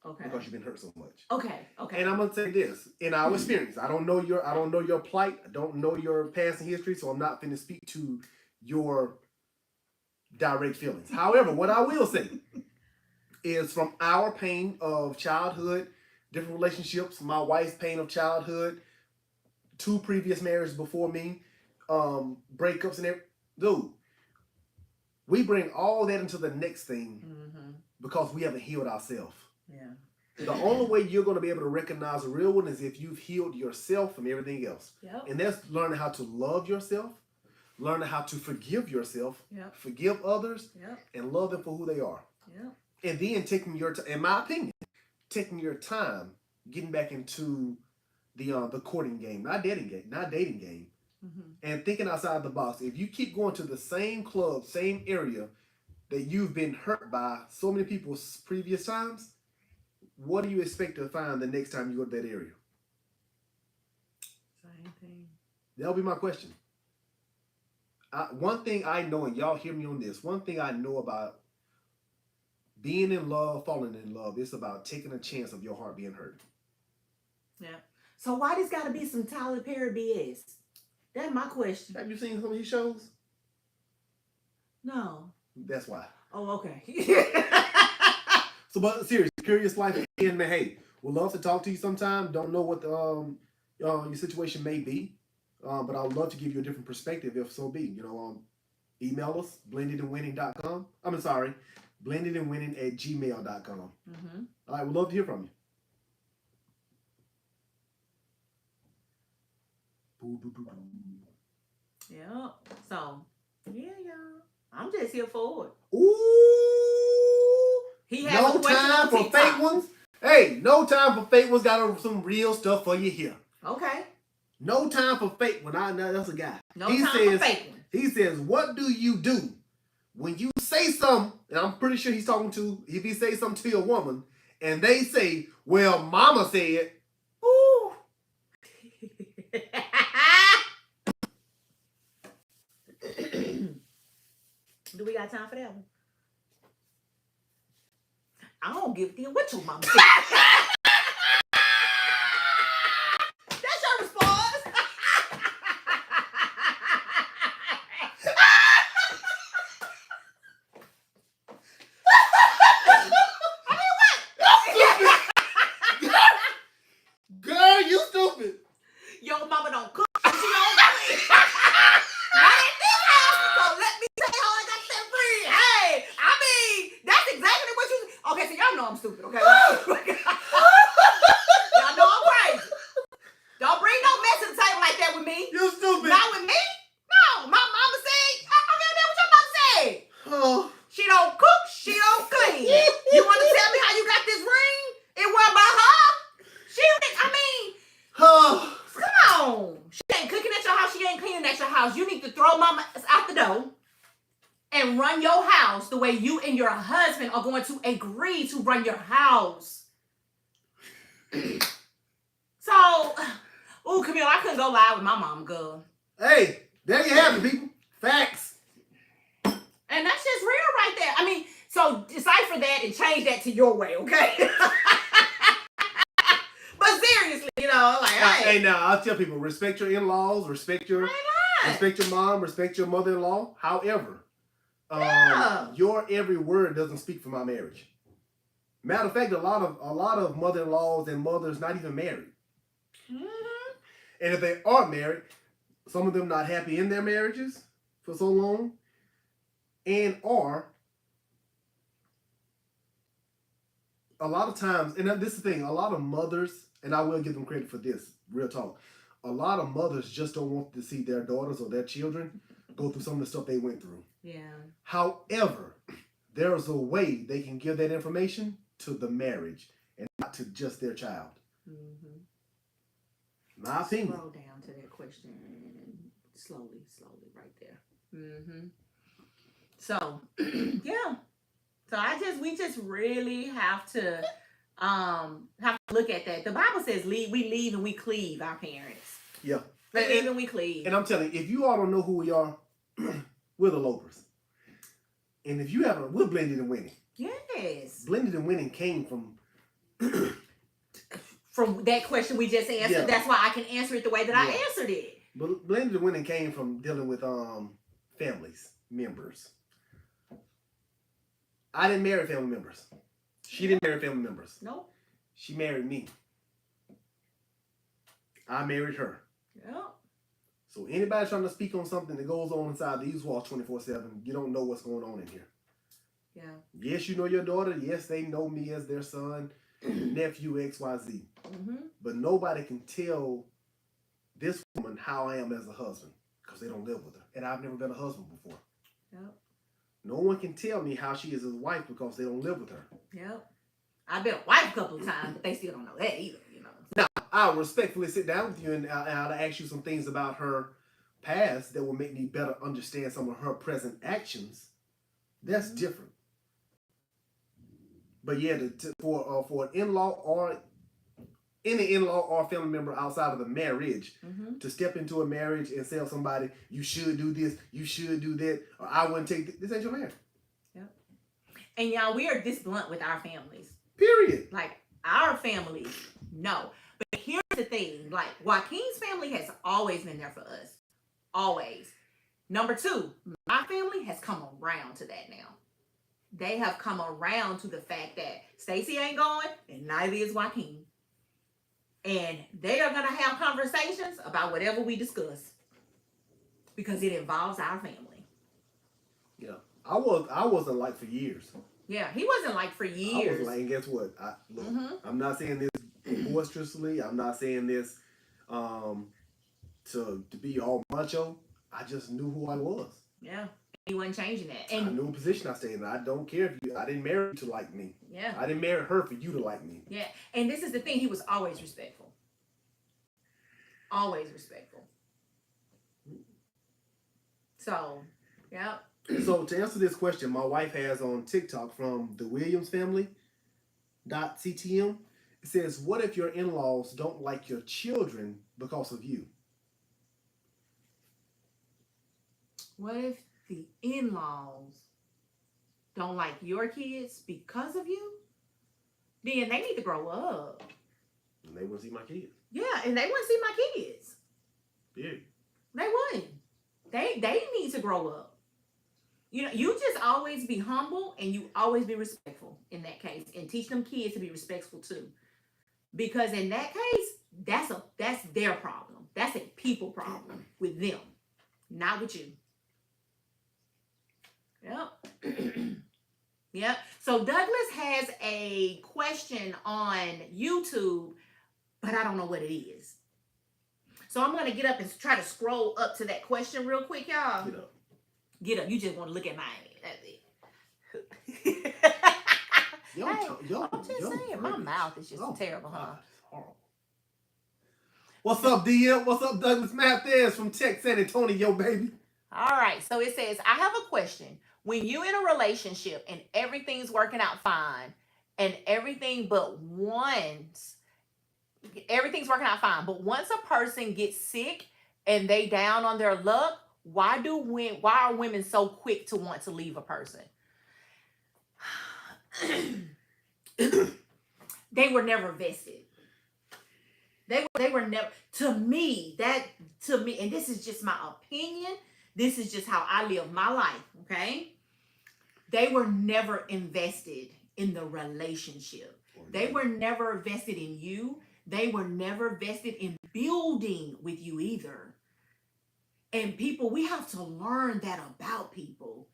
Okay. Because you've been hurt so much. Okay. And I'm gonna say this, in our experience, I don't know your plight, I don't know your past and history, so I'm not finna speak to your direct feelings. However, what I will say is from our pain of childhood, different relationships, my wife's pain of childhood, 2 previous marriages before me, breakups and everything. Dude, we bring all that into the next thing because we haven't healed ourselves. Yeah. The only way you're going to be able to recognize a real one is if you've healed yourself from everything else. Yep. And that's learning how to love yourself, learning how to forgive yourself, Yep. forgive others, Yep. and love them for who they are. Yep. And then taking your, in my opinion, taking your time, getting back into the courting game, not dating game, and thinking outside the box. If you keep going to the same club, same area that you've been hurt by so many people previous times, what do you expect to find the next time you go to that area? Same thing. That'll be my question. One thing I know, and y'all hear me on this, one thing I know about being in love, falling in love, it's about taking a chance of your heart being hurt. Yeah. So why this got to be some Tyler Perry BS? That's my question. Have you seen some of these shows? No. That's why. Oh, okay. So, but seriously, Curious Life again, man. Hey, would love to talk to you sometime. Don't know what your situation may be, but I would love to give you a different perspective if so be. Email us blendedandwinning.com. I'm sorry, blendedandwinning@gmail.com. All right, we'd love to hear from you. Yeah. So, yeah, y'all. I'm just here for it. Ooh. He has No a question time on for TikTok. fake ones. Hey, no time for fake ones. Got some real stuff for you here. Okay. No time for fake one. That's a guy. No time for fake one. He says, what do you do when you say something, and I'm pretty sure he's talking to, if he say something to a woman, and they say, well, mama said, ooh. Do we got time for that one? I don't give a damn what your mama said. That's your response. Girl, you stupid. Your mama don't cook. She don't clean. Not in this house. So let me tell you how I got that free. Hey, I mean, that's exactly what you. Okay, so y'all know I'm stupid. Okay. Y'all know I'm crazy. Don't bring no mess to the table like that with me. You stupid. Not with me. No, my mama said. I don't give a damn what your mama said. Oh. She don't cook. She don't clean. You want to tell me how you got this ring? It wasn't by her. Oh. Come on. She ain't cooking at your house. She ain't cleaning at your house. You need to throw mama out the door and run your house the way you and your husband are going to agree to run your house. So, Camille, I couldn't go live with my mom, girl. Hey, there you have it, people. Facts. And that's just real right there. I mean, so decipher that and change that to your way, okay? But seriously, like, hey, now I'll tell people, respect your in-laws, respect your mom, respect your mother-in-law. However, your every word doesn't speak for my marriage. Matter of fact, a lot of mother-in-laws and mothers not even married. And if they are married, some of them not happy in their marriages for so long, and are a lot of times, and this is the thing, a lot of mothers, and I will give them credit for this, real talk, a lot of mothers just don't want to see their daughters or their children go through some of the stuff they went through. Yeah. However, there's a way they can give that information to the marriage and not to just their child. My opinion. Scroll down to that question slowly right there. So, yeah. So we just really have to look at that. The Bible says we leave and we cleave our parents. Yeah. We leave and we cleave. And I'm telling you, if you all don't know who we are, we're the Lopers. And if you haven't, we're Blended and Winning. Yes. Blended and Winning came from that question we just answered. Yeah. That's why I can answer it the way that I answered it. But Blended and Winning came from dealing with families, members. I didn't marry family members. She didn't marry family members. Nope. She married me. I married her. Yep. So anybody trying to speak on something that goes on inside these walls 24/7, you don't know what's going on in here. Yeah. Yes, you know your daughter. Yes, they know me as their son, nephew, XYZ. But nobody can tell this woman how I am as a husband because they don't live with her. And I've never been a husband before. Yep. No one can tell me how she is as a wife because they don't live with her. Yep. I've been a wife a couple of times, but they still don't know that either, Now, I'll respectfully sit down with you and I'll ask you some things about her past that will make me better understand some of her present actions. That's different. But yeah, for an in-law or any in-law or family member outside of the marriage to step into a marriage and tell somebody, you should do this, you should do that, or I wouldn't take this ain't your marriage. Yep. And y'all, we are this blunt with our families. Period. Like, our families, no. But here's the thing, like, Joaquin's family has always been there for us. Always. Number two, my family has come around to that now. They have come around to the fact that Stacey ain't going and neither is Joaquin. And they are going to have conversations about whatever we discuss because it involves our family. Yeah. I wasn't like for years. Yeah, he wasn't like for years. I was like, and guess what? I'm not saying this boisterously. I'm not saying this to be all macho. I just knew who I was. Yeah. He wasn't changing that. And I knew the position I stayed in. I don't care if I didn't marry you to like me. Yeah. I didn't marry her for you to like me. Yeah. And this is the thing. He was always respectful. Always respectful. So, yeah. So to answer this question, my wife has on TikTok from the Williams family .ctm. It says, what if your in-laws don't like your children because of you? What if the in-laws don't like your kids because of you? Then they need to grow up. And they wouldn't see my kids. Yeah, and they wouldn't see my kids. Yeah. They wouldn't. They need to grow up. You know, you just always be humble and you always be respectful in that case, and teach them kids to be respectful too. Because in that case, that's their problem. That's a people problem with them, not with you. Yep. Yep. So Douglas has a question on YouTube, but I don't know what it is. So I'm going to get up and try to scroll up to that question real quick, y'all. Get up. Get up. You just want to look at mine. That's it. I'm just saying, my mouth is just terrible, huh? Horrible. What's up, DM? What's up, Douglas Mathis from Tech San Antonio, baby? All right. So it says, I have a question. When you in a relationship and everything's working out fine, and everything's working out fine, but once a person gets sick and they down on their luck, why are women so quick to want to leave a person? They were never vested. They were never, to me, and this is just my opinion. This is just how I live my life, okay? They were never invested in the relationship. They were never vested in you. They were never vested in building with you either. And people, we have to learn that about people.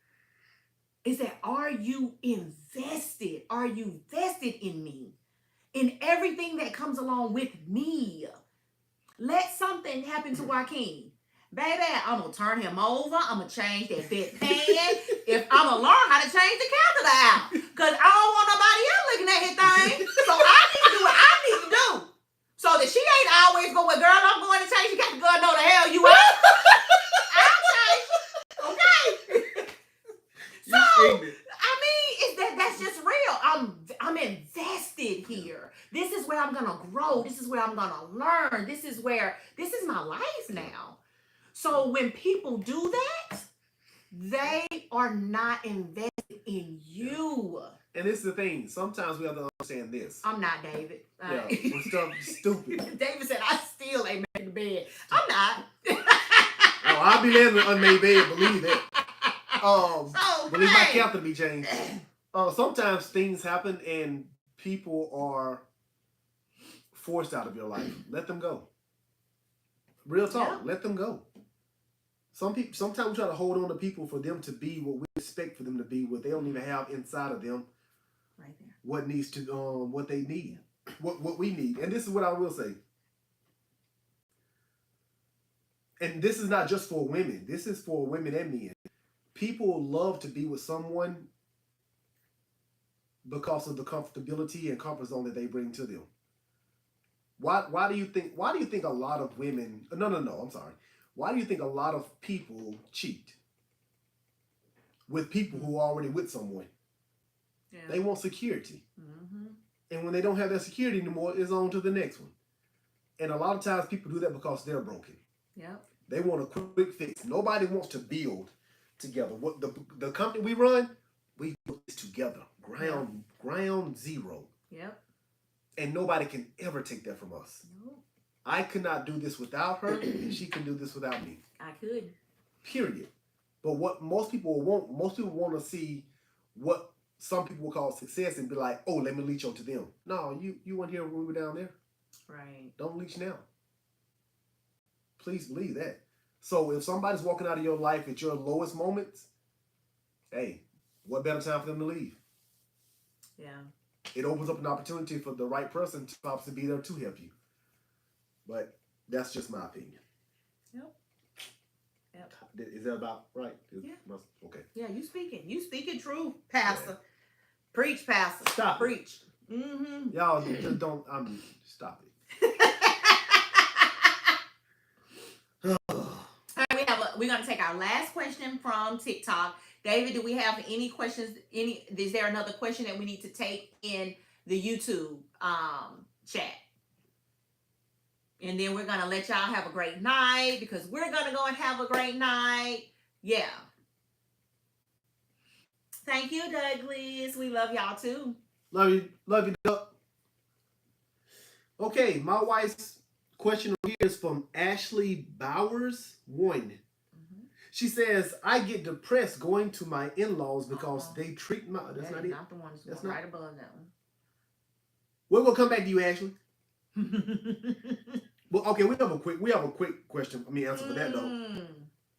Is that, are you invested? Are you vested in me? In everything that comes along with me? Let something happen to Joaquin. Baby, I'm going to turn him over. I'm going to change that bedpan. If I'm going to learn how to change the catheter out. Because I don't want nobody else looking at his thing. So I need to do what I need to do. So that she ain't always going, well, girl, I'm going to change. You got to go know the hell you are. I'll change. Okay. So, I mean, that's just real. I'm invested here. This is where I'm going to grow. This is where I'm going to learn. This is my life now. So when people do that, they are not invested in you. And this is the thing. Sometimes we have to understand this. I'm not David. Yeah, we're stuff stupid. David said, I still ain't made the bed. I'm not. Oh, I'll be living in an unmade bed, believe it. Believe my catheter to be changed. Sometimes things happen and people are forced out of your life. Let them go. Real talk. Yeah. Let them go. Sometimes we try to hold on to people for them to be what we expect for them to be, what they don't even have inside of them. Right there. What needs to what they need. What we need. And this is what I will say. And this is not just for women. This is for women and men. People love to be with someone because of the comfortability and comfort zone that they bring to them. Why do you think a lot of women no, I'm sorry. Why do you think a lot of people cheat with people who are already with someone? Yeah. They want security. Mm-hmm. And when they don't have that security anymore, it's on to the next one. And a lot of times people do that because they're broken. Yep. They want a quick fix. Nobody wants to build together. What the company we run, we build this together. Ground zero. Yep. And nobody can ever take that from us. Nope. I could not do this without her, and she can do this without me. I could. Period. But what most people want to see what some people will call success and be like, oh, let me leech onto them. No, you weren't here when we were down there. Right. Don't leech now. Please believe that. So if somebody's walking out of your life at your lowest moments, hey, what better time for them to leave? Yeah. It opens up an opportunity for the right person to obviously be there to help you. But that's just my opinion. Yep. Is that about right? Yeah. Okay. Yeah, you speaking truth, Pastor. Yeah. Preach, Pastor. Stop. Preach. Mm-hmm. Y'all just don't. Stop it. All right, we're gonna take our last question from TikTok. David, do we have any questions? Is there another question that we need to take in the YouTube chat? And then we're gonna let y'all have a great night because we're gonna go and have a great night. Yeah. Thank you, Douglas. We love y'all too. Love you, Doug. Okay, my wife's question here is from Ashley Bowers 1. She says, I get depressed going to my in-laws because they treat my... That's that not is it. not the one that's That's right above that one. We're going to come back to you, Ashley. Well, okay, we have a quick question. Answer for that, though.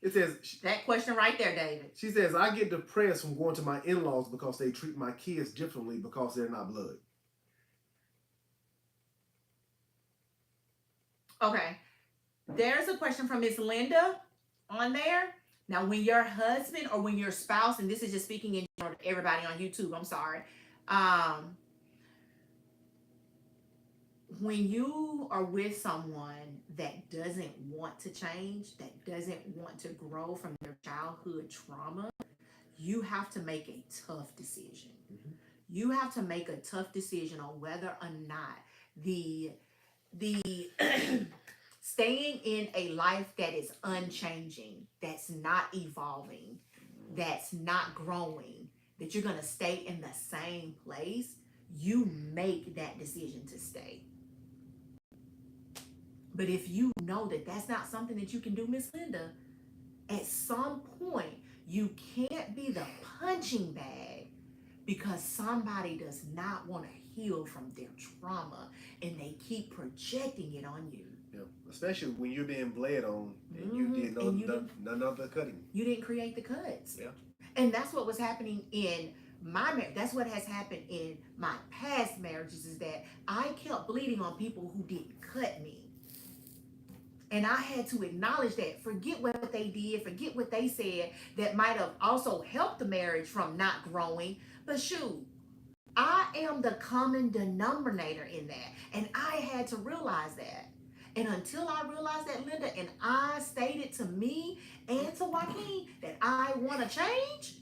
It says... That question right there, David. She says, I get depressed from going to my in-laws because they treat my kids differently because they're not blood. Okay. There's a question from Miss Linda on there. Now, when your husband or when your spouse, and this is just speaking in general to everybody on YouTube, I'm sorry. When you are with someone that doesn't want to change, that doesn't want to grow from their childhood trauma, you have to make a tough decision. Mm-hmm. You have to make a tough decision on whether or not the staying in a life that is unchanging, that's not evolving, that's not growing, that you're going to stay in the same place, you make that decision to stay. But if you know that that's not something that you can do, Miss Linda, at some point, you can't be the punching bag because somebody does not want to heal from their trauma and they keep projecting it on you. Yeah, especially when you're being bled on and you did none of the cutting. You didn't create the cuts. Yeah. And that's what was happening in my marriage. That's what has happened in my past marriages, is that I kept bleeding on people who didn't cut me. And I had to acknowledge that. Forget what they did, forget what they said that might have also helped the marriage from not growing. But shoot, I am the common denominator in that. And I had to realize that. And until I realized that, Linda, and I stated to me and to Joaquin that I want to change,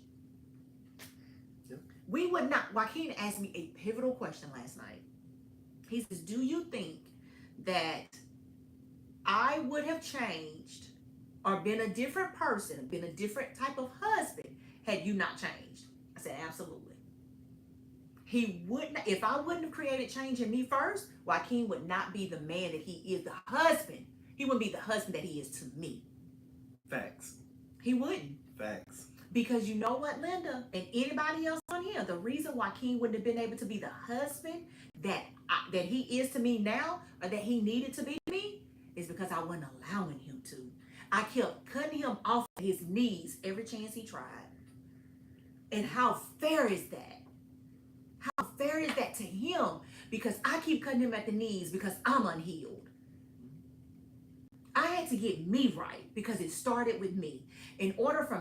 we would not. Joaquin asked me a pivotal question last night. He says, do you think that I would have changed or been a different person, been a different type of husband had you not changed? I said, absolutely. He wouldn't, if I wouldn't have created change in me first, Joaquin would not be the man that he is, the husband. He wouldn't be the husband that he is to me. Facts. He wouldn't. Facts. Because you know what, Linda, and anybody else on here, the reason Joaquin wouldn't have been able to be the husband that he is to me now, or that he needed to be to me, is because I wasn't allowing him to. I kept cutting him off his knees every chance he tried. And how fair is that? How fair is that to him? Because I keep cutting him at the knees because I'm unhealed. I had to get me right because it started with me. In order for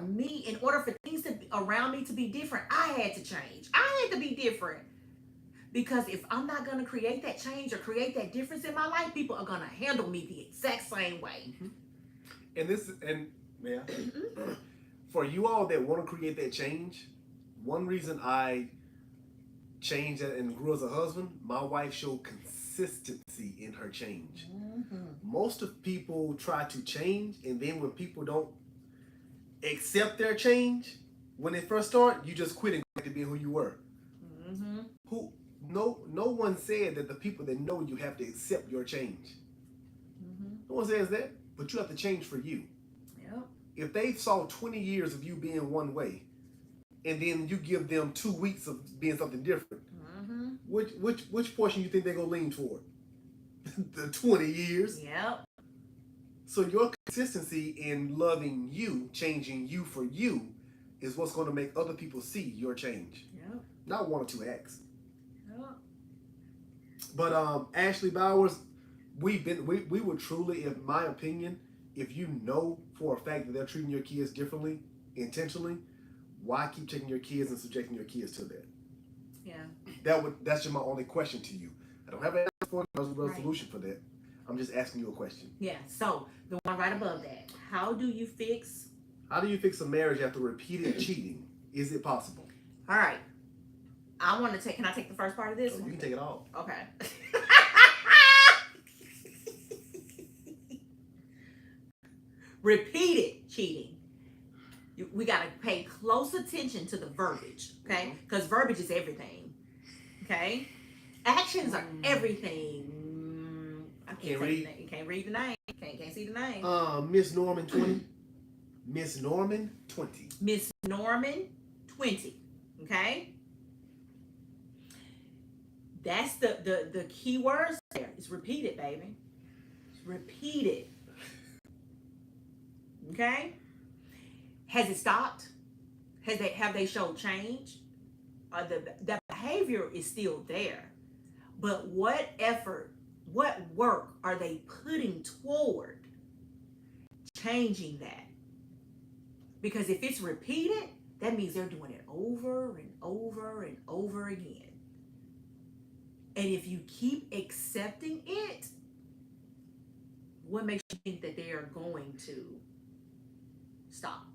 things around me to be different, I had to change. I had to be different. Because if I'm not going to create that change or create that difference in my life, people are going to handle me the exact same way. For you all that want to create that change, one reason I changed and grew as a husband, my wife showed consistency in her change. Most of people try to change, and then when people don't accept their change, when they first start, you just quit and go back to being who you were. No one said that the people that know you have to accept your change. No one says that, but you have to change for you. Yep. If they saw 20 years of you being one way, and then you give them 2 weeks of being something different, which portion you think they're gonna lean toward? The 20 years. Yep. So your consistency in loving you, changing you for you, is what's going to make other people see your change. Yep. Not 1 or 2 acts. Yep. But Ashley Bowers, we would truly, in my opinion, if you know for a fact that they're treating your kids differently, intentionally, why keep taking your kids and subjecting your kids to that? Yeah. That's just my only question to you. I don't have an answer for a resolution for that. I'm just asking you a question. Yeah. So the one right above that. How do you fix a marriage after repeated cheating? Is it possible? All right. Can I take the first part of this? You can take it all. Okay. Repeated cheating. We got to pay close attention to the verbiage, okay? Because verbiage is everything, okay? Actions are everything. I can't read. You can't read the name. Can't see the name. Miss Norman 20. Miss Norman 20. Miss Norman 20. Okay. That's the key words there. It's repeated, baby. It's repeated. Okay. Has it stopped? Have they showed change? The behavior is still there, but what effort, what work are they putting toward changing that? Because if it's repeated, that means they're doing it over and over and over again. And if you keep accepting it, what makes you think that they are going to stop?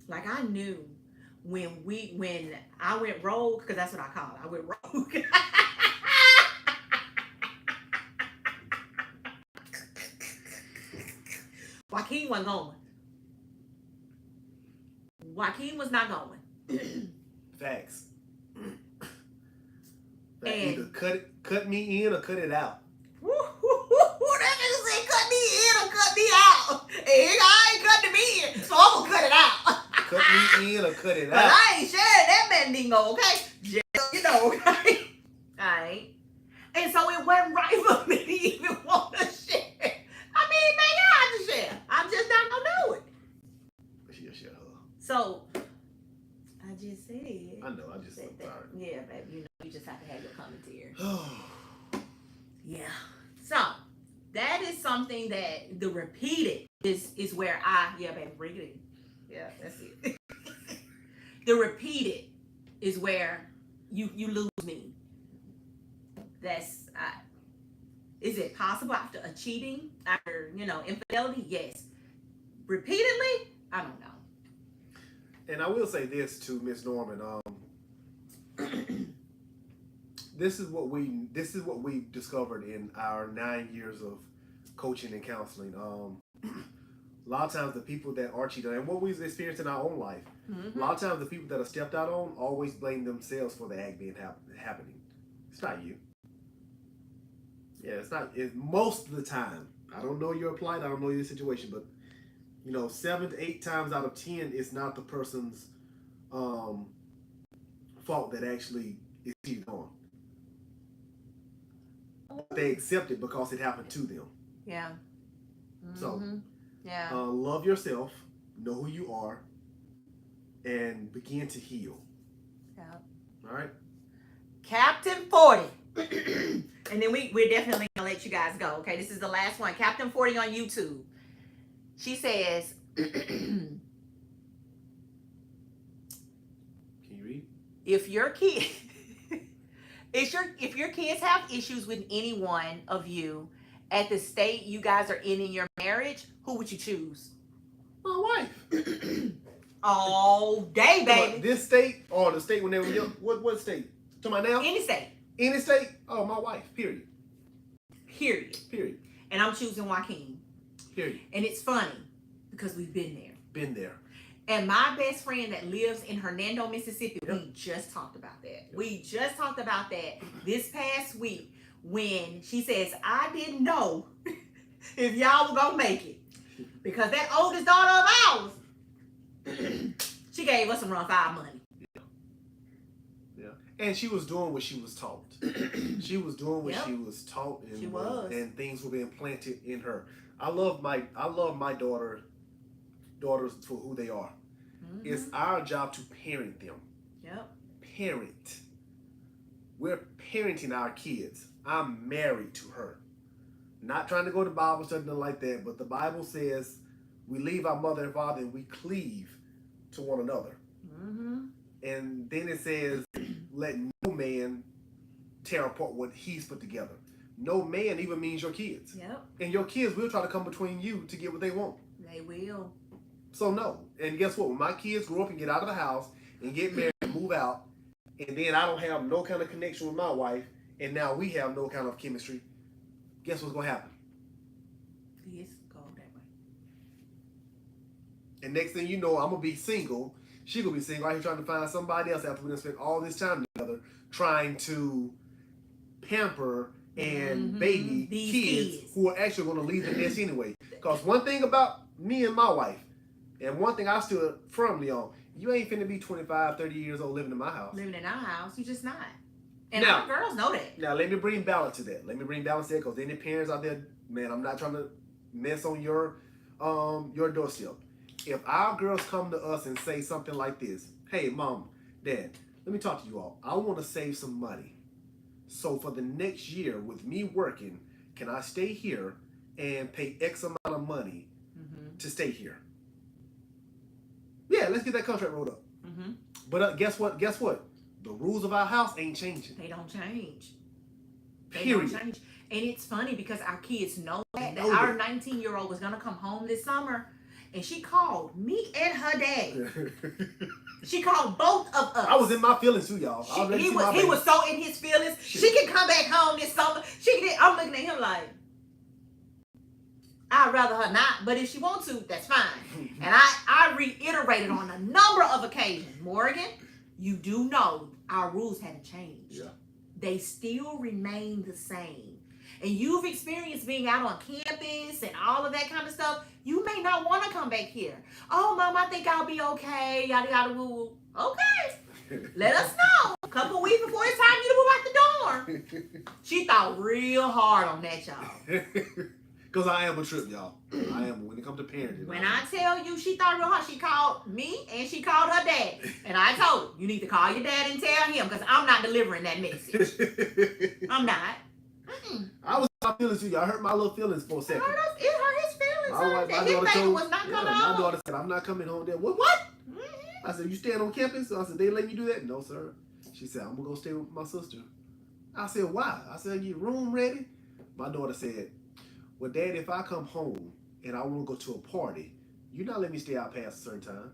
Like I knew when I went rogue, because that's what I call it. I went rogue. Joaquin wasn't going. Joaquin was not going. Facts. Either cut me in or cut it out. That nigga said cut me in or cut me out. And I ain't cutting me in, so I'm gonna cut it out. Cut me in or cut it But out. I ain't sharing that mandingo, okay? Just, okay? Alright. And so it wasn't right for me to even want to share. I mean, maybe I have to share. I'm just not gonna do it. She'll share her. So, I just said. I know, I just said that. sorry. Yeah, baby, you just have to have your commentary. Yeah. So, that is something that the repeated is where bring it in. Yeah, that's it. The repeated is where you lose me. Is it possible after a cheating, after infidelity? Yes. Repeatedly, I don't know. And I will say this to Miss Norman. This is what we discovered in our 9 years of coaching and counseling. A lot of times the people that are cheating, and what we've experienced in our own life, a lot of times the people that are stepped out on always blame themselves for the act being happening. It's not you. Yeah, it's not. It's most of the time. I don't know your plight. I don't know your situation, but 7 to 8 times out of 10, it's not the person's fault that actually is cheated on. They accept it because it happened to them. Yeah. So, yeah. Love yourself, know who you are, and begin to heal. Yeah. All right. Captain 40. And then we're definitely gonna let you guys go. Okay, this is the last one. Captain 40 on YouTube. She says, Can you read? if your kid if your kids have issues with any one of you at the state you guys are in your marriage, who would you choose? My wife. All day, baby. This state or the state when they were young? What state? To my now? Any state. Any state? Oh, my wife. Period. Period. Period. And I'm choosing Joaquin. Period. And it's funny because we've been there. Been there. And my best friend that lives in Hernando, Mississippi, Yep. we just talked about that. We just talked about that this past week when she says, I didn't know if y'all were going to make it. Because that oldest daughter of ours, she gave us some run 5 money. Yeah. And she was doing what she was taught. She was doing what Yep. she was taught, and She was. and things were being planted in her. I love my daughters for who they are. Mm-hmm. It's our job to parent them. Yep. Parent. We're parenting our kids. I'm married to her. Not trying to go to Bible study, nothing like that, but the Bible says we leave our mother and father and we cleave to one another. Mm-hmm. And then it says, let no man tear apart what he's put together. No man even means your kids. Yep. And your kids will try to come between you to get what they want. They will. So no. And guess what? When my kids grow up and get out of the house and get married and move out, and then I don't have no kind of connection with my wife, and now we have no kind of chemistry, guess what's going to happen? Yes, go that way. And next thing you know, I'm going to be single. She going to be single out here trying to find somebody else after we done spent all this time together trying to pamper and baby These kids who are actually going to leave the nest anyway. Because one thing about me and my wife, and one thing I stood firmly on, you ain't finna be 25, 30 years old living in my house. Living in our house, you just not. And Now- our girls know that. Now, let me bring balance to that. Because any parents out there, man, I'm not trying to mess on your doorstep. If our girls come to us and say something like this, hey, mom, dad, let me talk to you all. I want to save some money. So for the next year with me working, can I stay here and pay X amount of money to stay here? Yeah, let's get that contract rolled up. Mm-hmm. But guess what? The rules of our house ain't changing. They don't change. Period. They don't change. And it's funny because our kids know that Know our that. 19-year-old was going to come home this summer. And she called me and her dad. She called both of us. I was in my feelings too, y'all. I ready to He see my was baby. so in his feelings. Shit. She can come back home this summer. I'm looking at him like, I'd rather her not, but if she wants to, that's fine. And I reiterated on a number of occasions, Morgan, you do know our rules haven't changed. Yeah. They still remain the same. And you've experienced being out on campus and all of that kind of stuff. You may not want to come back here. Oh, Mom, I think I'll be okay. Yada, yada, woo, woo. Okay. Let us know. A couple weeks before it's time you to move out the dorm. She thought real hard on that, y'all. Because I am a trip, y'all. I am. When it comes to parenting. When I tell you she thought real hard, she called me and she called her dad. And I told her, you need to call your dad and tell him because I'm not delivering that message. I'm not. Mm-mm. I was in my feelings too, y'all. I hurt my little feelings for a second. It hurt his feelings. My Huh? wife- my That his daughter baby told- was not coming My home. daughter said, I'm not coming home there. What? Mhm. I said, you staying on campus? So I said, they let you do that? No, sir. She said, I'm going to go stay with my sister. I said, why? I said, get room ready? My daughter said, well, Dad, if I come home and I want to go to a party, you're not letting me stay out past a certain time.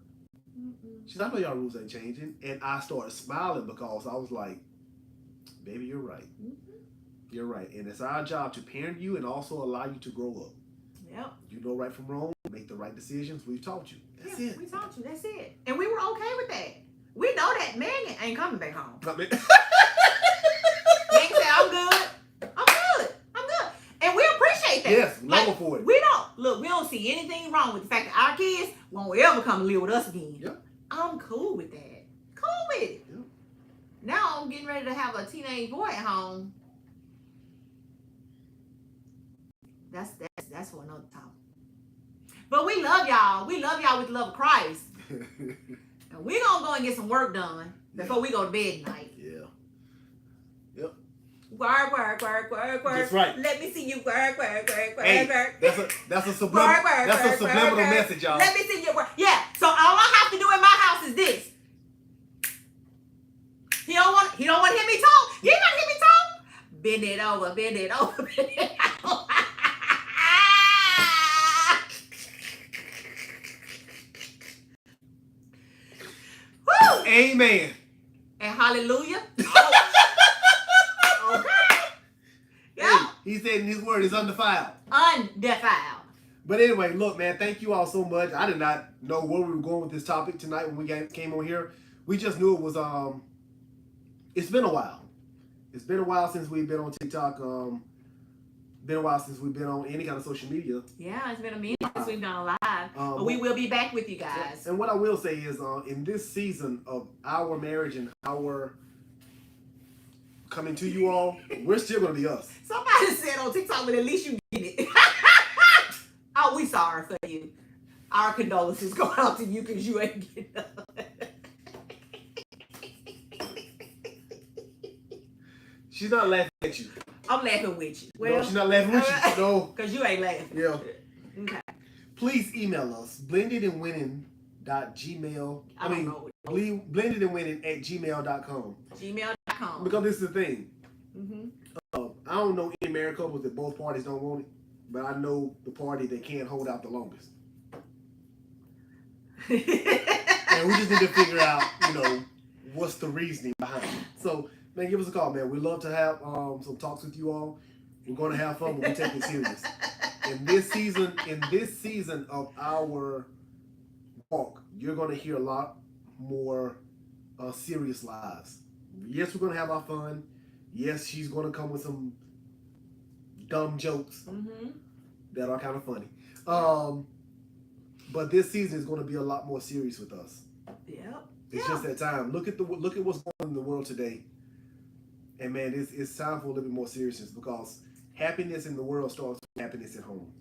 Mm-mm. She said, I know y'all rules ain't changing. And I started smiling because I was like, baby, you're right. Mhm. You're right. And it's our job to parent you and also allow you to grow up. Yep. You know right from wrong, make the right decisions. We've taught you. That's Yeah, it. we taught you. That's it. And we were okay with that. We know that Megan ain't coming back home. Megan said, I'm good. I'm good. I'm good. And we appreciate that. Yes, Like, love her for it. we don't see anything wrong with the fact that our kids won't ever come and live with us again. Yep. I'm cool with that. Cool with it. Yep. Now I'm getting ready to have a teenage boy at home. That's for another time. But we love y'all. We love y'all with the love of Christ. And we're gonna go and get some work done before we go to bed tonight. Yeah. Work, work, work, work, work. That's right. Let me see you work, work, work, work, Hey, work. that's a subliminal, subliminal message, y'all. Let me see your work. Yeah. So all I have to do in my house is this. He don't want to hear me talk. You ain't gonna hear me talk. Bend it over, bend it over, bend it over. Woo! Amen. And hallelujah. Okay. Hey, Yeah. he said in his word is undefiled. Undefiled. But anyway, look, man, thank you all so much. I did not know where we were going with this topic tonight when we came on here. We just knew it was it's been a while. It's been a while since we've been on TikTok. Been a while since we've been on any kind of social media. Yeah, it's been a minute since we've done a live. But we but- will be back with you guys. And what I will say is, in this season of our marriage and our coming to you all, we're still going to be us. Somebody said on TikTok, but at least you get it. Oh, we sorry for you. Our condolences go out to you because you ain't getting up. She's not laughing at you. I'm laughing with you. No, Well, she's not laughing with you. No. because you ain't laughing. Yeah. Okay. Please email us, blendedandwinning.gmail. I don't know. Blendedandwinning@gmail.com. Gmail.com. Because this is the thing. Mm-hmm. I don't know any married couples that both parties don't want it, but I know the party that can't hold out the longest. And we just need to figure out, what's the reasoning behind it. So, man, give us a call, man. We'd love to have some talks with you all. We're going to have fun, but we take it serious. In this season of our walk, you're going to hear a lot more serious lies. Yes, we're going to have our fun. Yes, she's going to come with some dumb jokes that are kind of funny. But this season is going to be a lot more serious with us. Yep. It's just that time. Look at what's going on in the world today. And man, it's time for a little bit more seriousness because happiness in the world starts with happiness at home.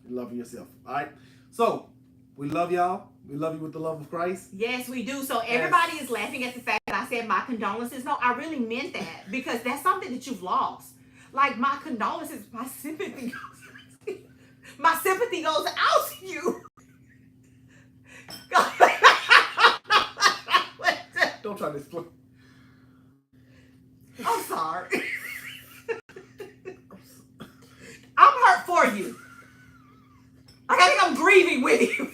Loving yourself. All right. So we love y'all. We love you with the love of Christ. Yes, we do. So everybody is laughing at the fact that I said my condolences. No, I really meant that because that's something that you've lost. Like my condolences, my sympathy goes out to you. Don't try to explain. I'm sorry. I'm hurt for you. Like, I think I'm grieving with you.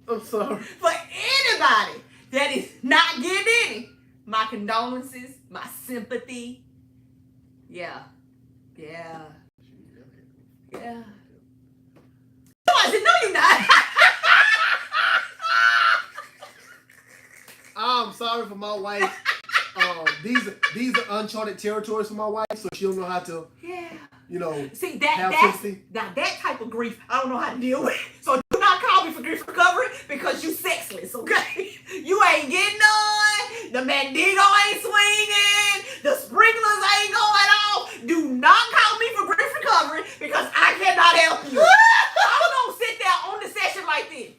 I'm sorry. For anybody that is not getting any, my condolences, my sympathy. Yeah. Yeah. Yeah. I said, no, you're not. I'm sorry for my wife. These are uncharted territories for my wife, so she don't know how to, Yeah. See, have that's sympathy. now that type of grief, I don't know how to deal with. So do not call me for grief recovery because you sexless, okay? You ain't getting none. The Mandigo ain't swinging. The sprinklers ain't going off. Do not call me for grief recovery because I cannot help you. I don't sit there on the session like this.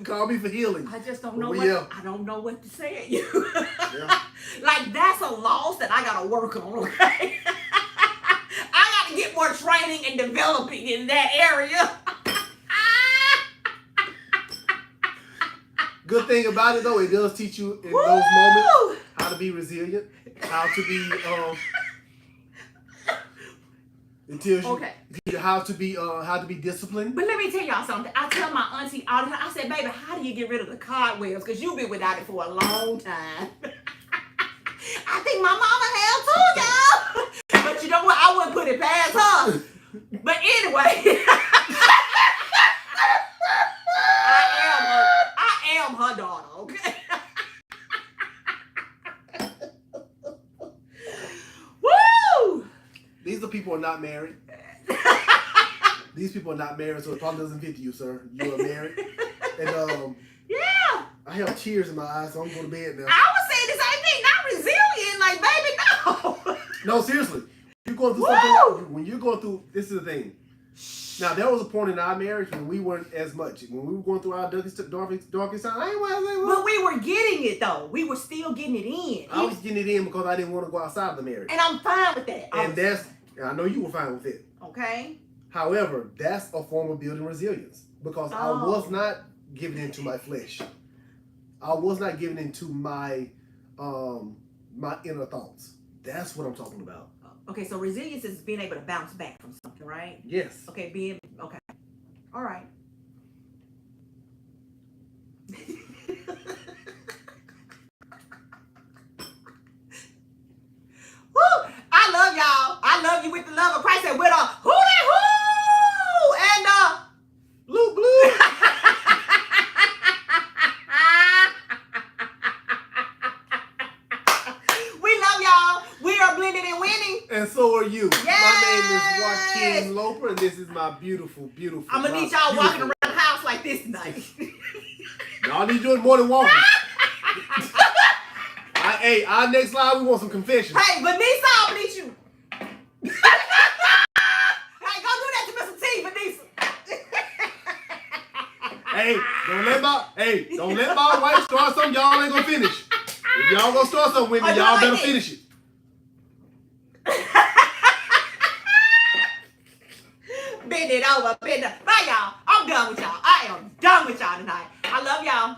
Call me for healing. I just don't know I don't know what to say at you. Yeah. Like that's a loss that I gotta work on, okay? I gotta get more training and developing in that area. Good thing about it though, it does teach you in Woo! those moments how to be resilient, how to be it tells you, Okay. it teaches you how to be disciplined. But let me tell y'all something. I tell my auntie all the time, I said, baby, how do you get rid of the cobwebs? Because you've been without it for a long time. I think my mama had too, y'all. But you know what? I wouldn't put it past her. But anyway. I am her daughter, okay? Woo! These are people who are not married. These people are not married, so it probably doesn't fit to you, sir. You are married. And Yeah. I have tears in my eyes, so I'm going to bed now. I was saying the same thing, not resilient, like baby, no. No, seriously. You're going through Woo! something. When you're going through, this is the thing. Now, there was a point in our marriage when we weren't as much. When we were going through our darkest time, I ain't want to say, But we were getting it though. We were still getting it in. I was getting it in because I didn't want to go outside of the marriage. And I'm fine with that. And I know you were fine with it. okay. However, that's a form of building resilience because I Oh. was not giving into my flesh. I was not giving into my my inner thoughts. That's what I'm talking about. Okay, so resilience is being able to bounce back from something, right? Yes. Okay, okay. All right. Woo! I love y'all. I love you with the love of Christ and with a who that who and Blue blue. we love y'all. We are blending and winning. And so are you. Yes. My name is Joaquin Loper, and this is my beautiful, beautiful. I'm gonna need y'all walking around the house like this tonight. Y'all need doing more than walking. Hey, our next live, we want some confessions. Hey, Vanessa, I'm gonna need you. Hey, go do that to Mr. T, Vanessa. Hey, don't let my wife start something y'all ain't gonna finish. If y'all gonna start something with me, Oh, y'all like better this. finish it. Bend it over, bend it. Bye, y'all. I'm done with y'all. I am done with y'all tonight. I love y'all.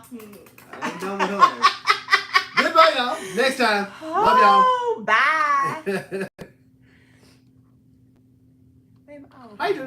I ain't done with her. Goodbye, y'all. Next time. Love y'all. Oh, bye. How you doing?